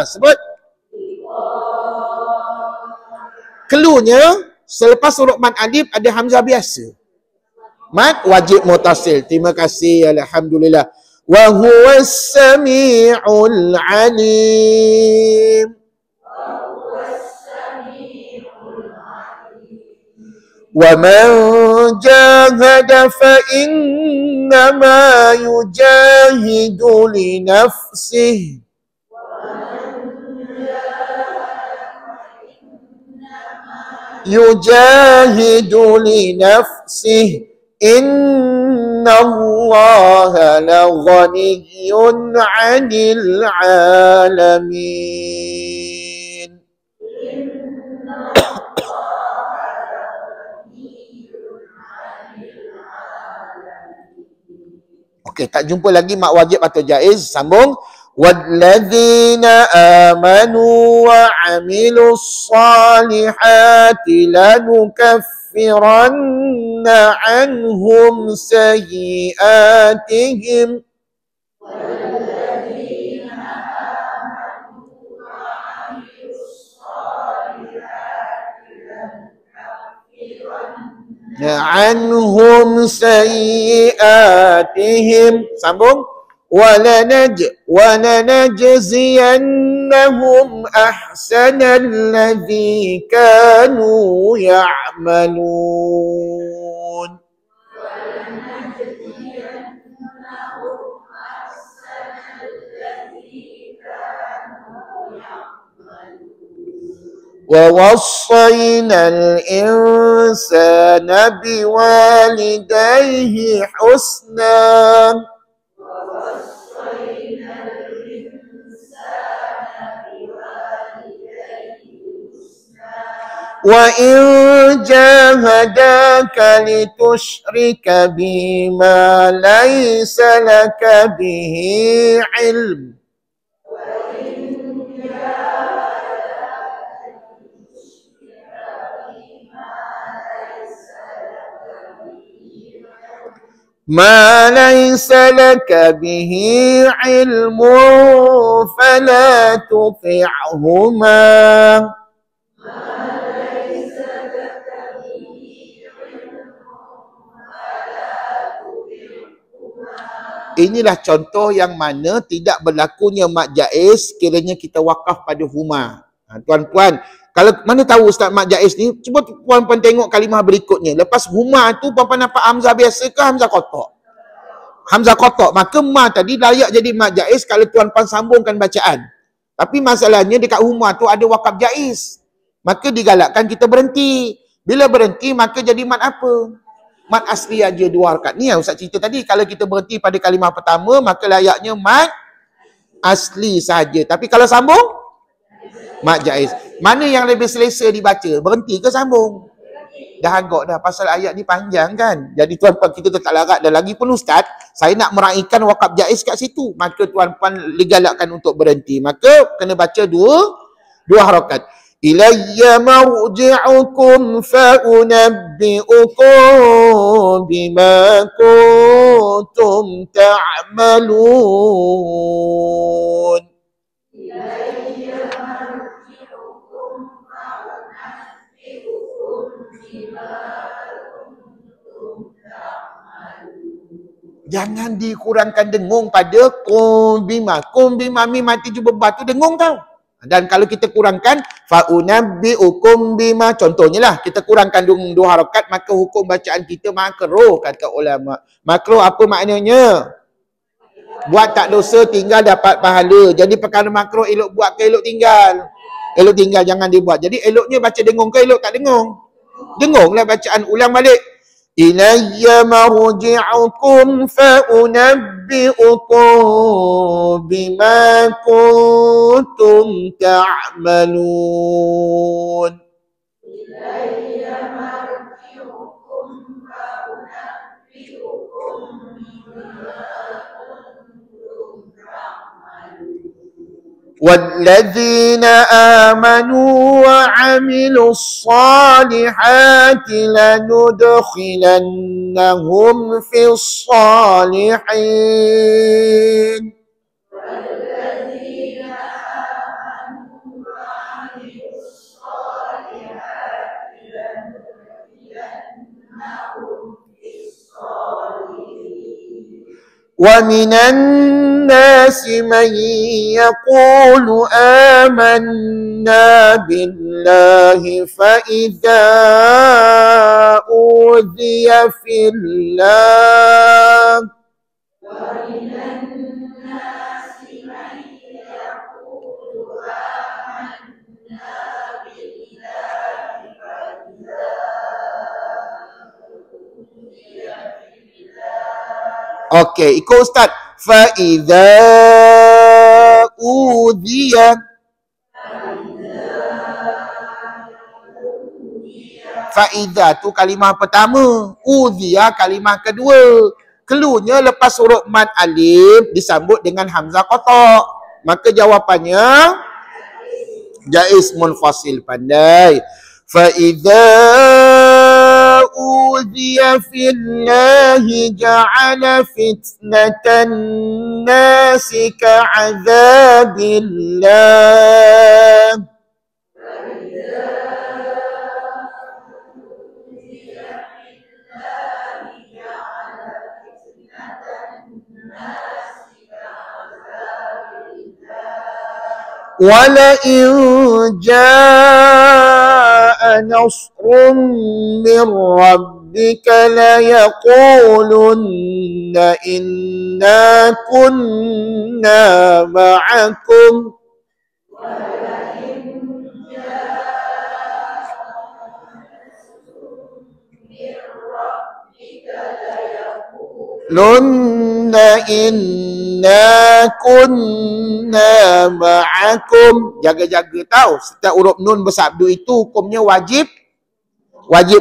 Sebut keluarnya selepas huruf mad alif ada hamzah biasa. Mad wajib mutasil. Terima kasih, alhamdulillah. Wa huwas samiul alim. Wa man jahada fa innama yujahidu li nafsihi. Yujahidu li nafsihi innallaha laghaniyyun 'anil 'alamin. Okey, tak jumpa lagi mak wajib atau jaiz. Sambung. Walladzina amanu wa 'amilus salihati lanukaffiranna 'anhum sayyi'atihim anhum sayyi'atihim. Sambung. وَلَنَجْزِيَنَّهُمْ أَحْسَنَ الَّذِي كَانُوا يَعْمَلُونَ. وَوَصَّيْنَا الْإِنسَانَ بِوَالِدَيْهِ حُسْنًا وَإِنْ جَاهَدَاكَ لِتُشْرِكَ بِمَا لَيْسَ لَكَ بِهِ عِلْمٌ ما ليس لك به علم فلا تطعهما Inilah contoh yang mana tidak berlakunya mad jaiz kiranya kita wakaf pada huma. Tuan-tuan, kalau mana tahu Ustaz mad jaiz ni, cuba puan-puan tengok kalimah berikutnya. Lepas huma tu puan-puan nampak hamzah biasa ke hamzah kotak? Hamzah kotak. Maka ma tadi layak jadi mad jaiz kalau tuan-puan sambungkan bacaan. Tapi masalahnya dekat huma tu ada wakaf jaiz. Maka digalakkan kita berhenti. Bila berhenti maka jadi mad apa? Mad asli aja 2 harakat. Ni yang Ustaz cerita tadi. Kalau kita berhenti pada kalimah pertama, maka layaknya mad asli saja. Tapi kalau sambung, mad jaiz. Mana yang lebih selesa dibaca? Berhenti ke sambung? Dah agak dah. Pasal ayat ni panjang kan. Jadi tuan-puan kita tak larat. Dan lagi pun Ustaz, saya nak meraihkan wakaf jaiz kat situ. Maka tuan-puan digalakkan untuk berhenti. Maka kena baca 2 harakat. Ilayya marji'ukum fa'unabbi'ukum bima kuntum ta'malun. Ilayya marji'ukum fa'unabbi'ukum bima kuntum ta'malun. Jangan dikurangkan dengung pada kum bima. Kum bima mim mati jumpa batu dengung tau. Dan kalau kita kurangkan fa'unabbi'ukum bima, contohnya lah kita kurangkan 2 harakat, maka hukum bacaan kita makruh kata ulama. Makruh apa maknanya? Buat tak dosa, tinggal dapat pahala. Jadi perkara makruh elok buat ke elok tinggal? Elok tinggal, jangan dibuat. Jadi eloknya baca dengung ke elok tak dengung? Dengunglah bacaan, ulang balik. Ilayya marji'ukum fa'unabbi'ukum bima kuntum ta'malun. Ilayya marji'ukum fa'unabbi'ukum والذين آمنوا وعملوا الصالحات لندخلنهم في الصالحين والذين آمنوا وعملوا الصالحات لندخلنهم في الصالحين ومن الناس من يقول آمنا بالله فإذا أوذي في الله ومن الناس من يقول آمنا بالله فإذا أوذي في الله. Okey, ikut Ustaz. فَإِذَا أُوذِيَ Fa'idha tu kalimah pertama, udhiya kalimah kedua. Keluarnya lepas huruf mad alif disambut dengan hamzah qata'. Maka jawapannya jaiz munfasil, pandai. Fa'idha udhiya fillahi ja'ala fitnatan nasi ka'adzabillah. وَلَئِنْ جَاءَ نَصْرٌ مِّنْ رَبِّكَ لَيَقُولُنَّ إِنَّا كُنَّا مَعَكُمْ inna kunna ma'akum. Jaga-jaga tahu, setiap huruf nun bersabdu itu hukumnya wajib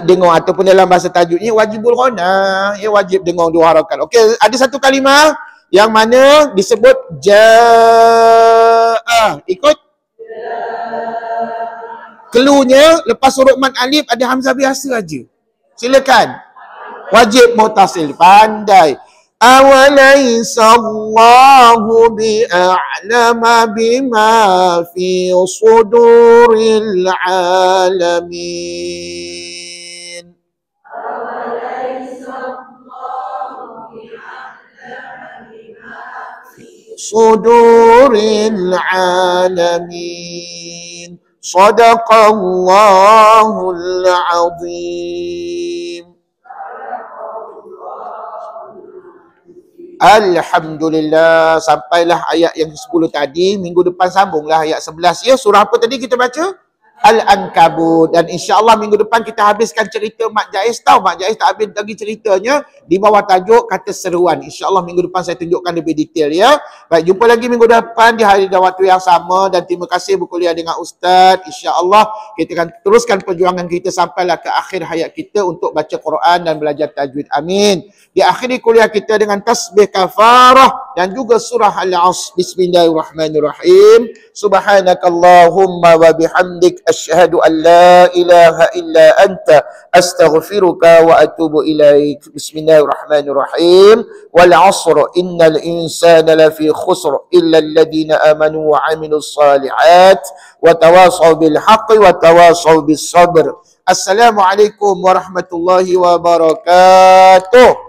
dengung, ataupun dalam bahasa tajuknya wajibul ghana, ya wajib dengung dua harakat. Okey, ada satu kalimah yang mana disebut jaa. Ikut. Keluarnya lepas huruf mad alif ada hamzah biasa aja. Silakan. Wajib mutasil, pandai. Awalaysa Allahu bi'a'lama bima fi suduril alamin. Awalaysa Allahu bi'a'lama bima fi suduril alamin. Sadaqallahul azim. Alhamdulillah, sampailah ayat yang 10 tadi. Minggu depan sambunglah ayat 11. Ya, surah apa tadi kita baca? Al-Ankabut. Dan insya-Allah minggu depan kita habiskan cerita Mak Jaiz. Tahu Mak Jaiz tak habis lagi ceritanya di bawah tajuk kata seruan. Insya-Allah minggu depan saya tunjukkan lebih detail ya. Baik, jumpa lagi minggu depan di hari dan waktu yang sama, dan terima kasih berkuliah dengan Ustaz. Insya-Allah kita akan teruskan perjuangan kita sampailah ke akhir hayat kita untuk baca Quran dan belajar tajwid. Amin. Diakhiri kuliah kita dengan tasbih kafarah dan juga surah Al-Asr. Bismillahirrahmanirrahim. Subhanakallahumma wa bihamdik asyhadu an la ilaha illa anta astaghfiruka wa atubu ilaik. Bismillahirrahmanirrahim. Wal 'asr innal insana lafi khusr illa alladhina amanu wa 'amilus salihat wa tawasaw bil haqqi wa tawasaw bis sabr. Assalamualaikum warahmatullahi wabarakatuh.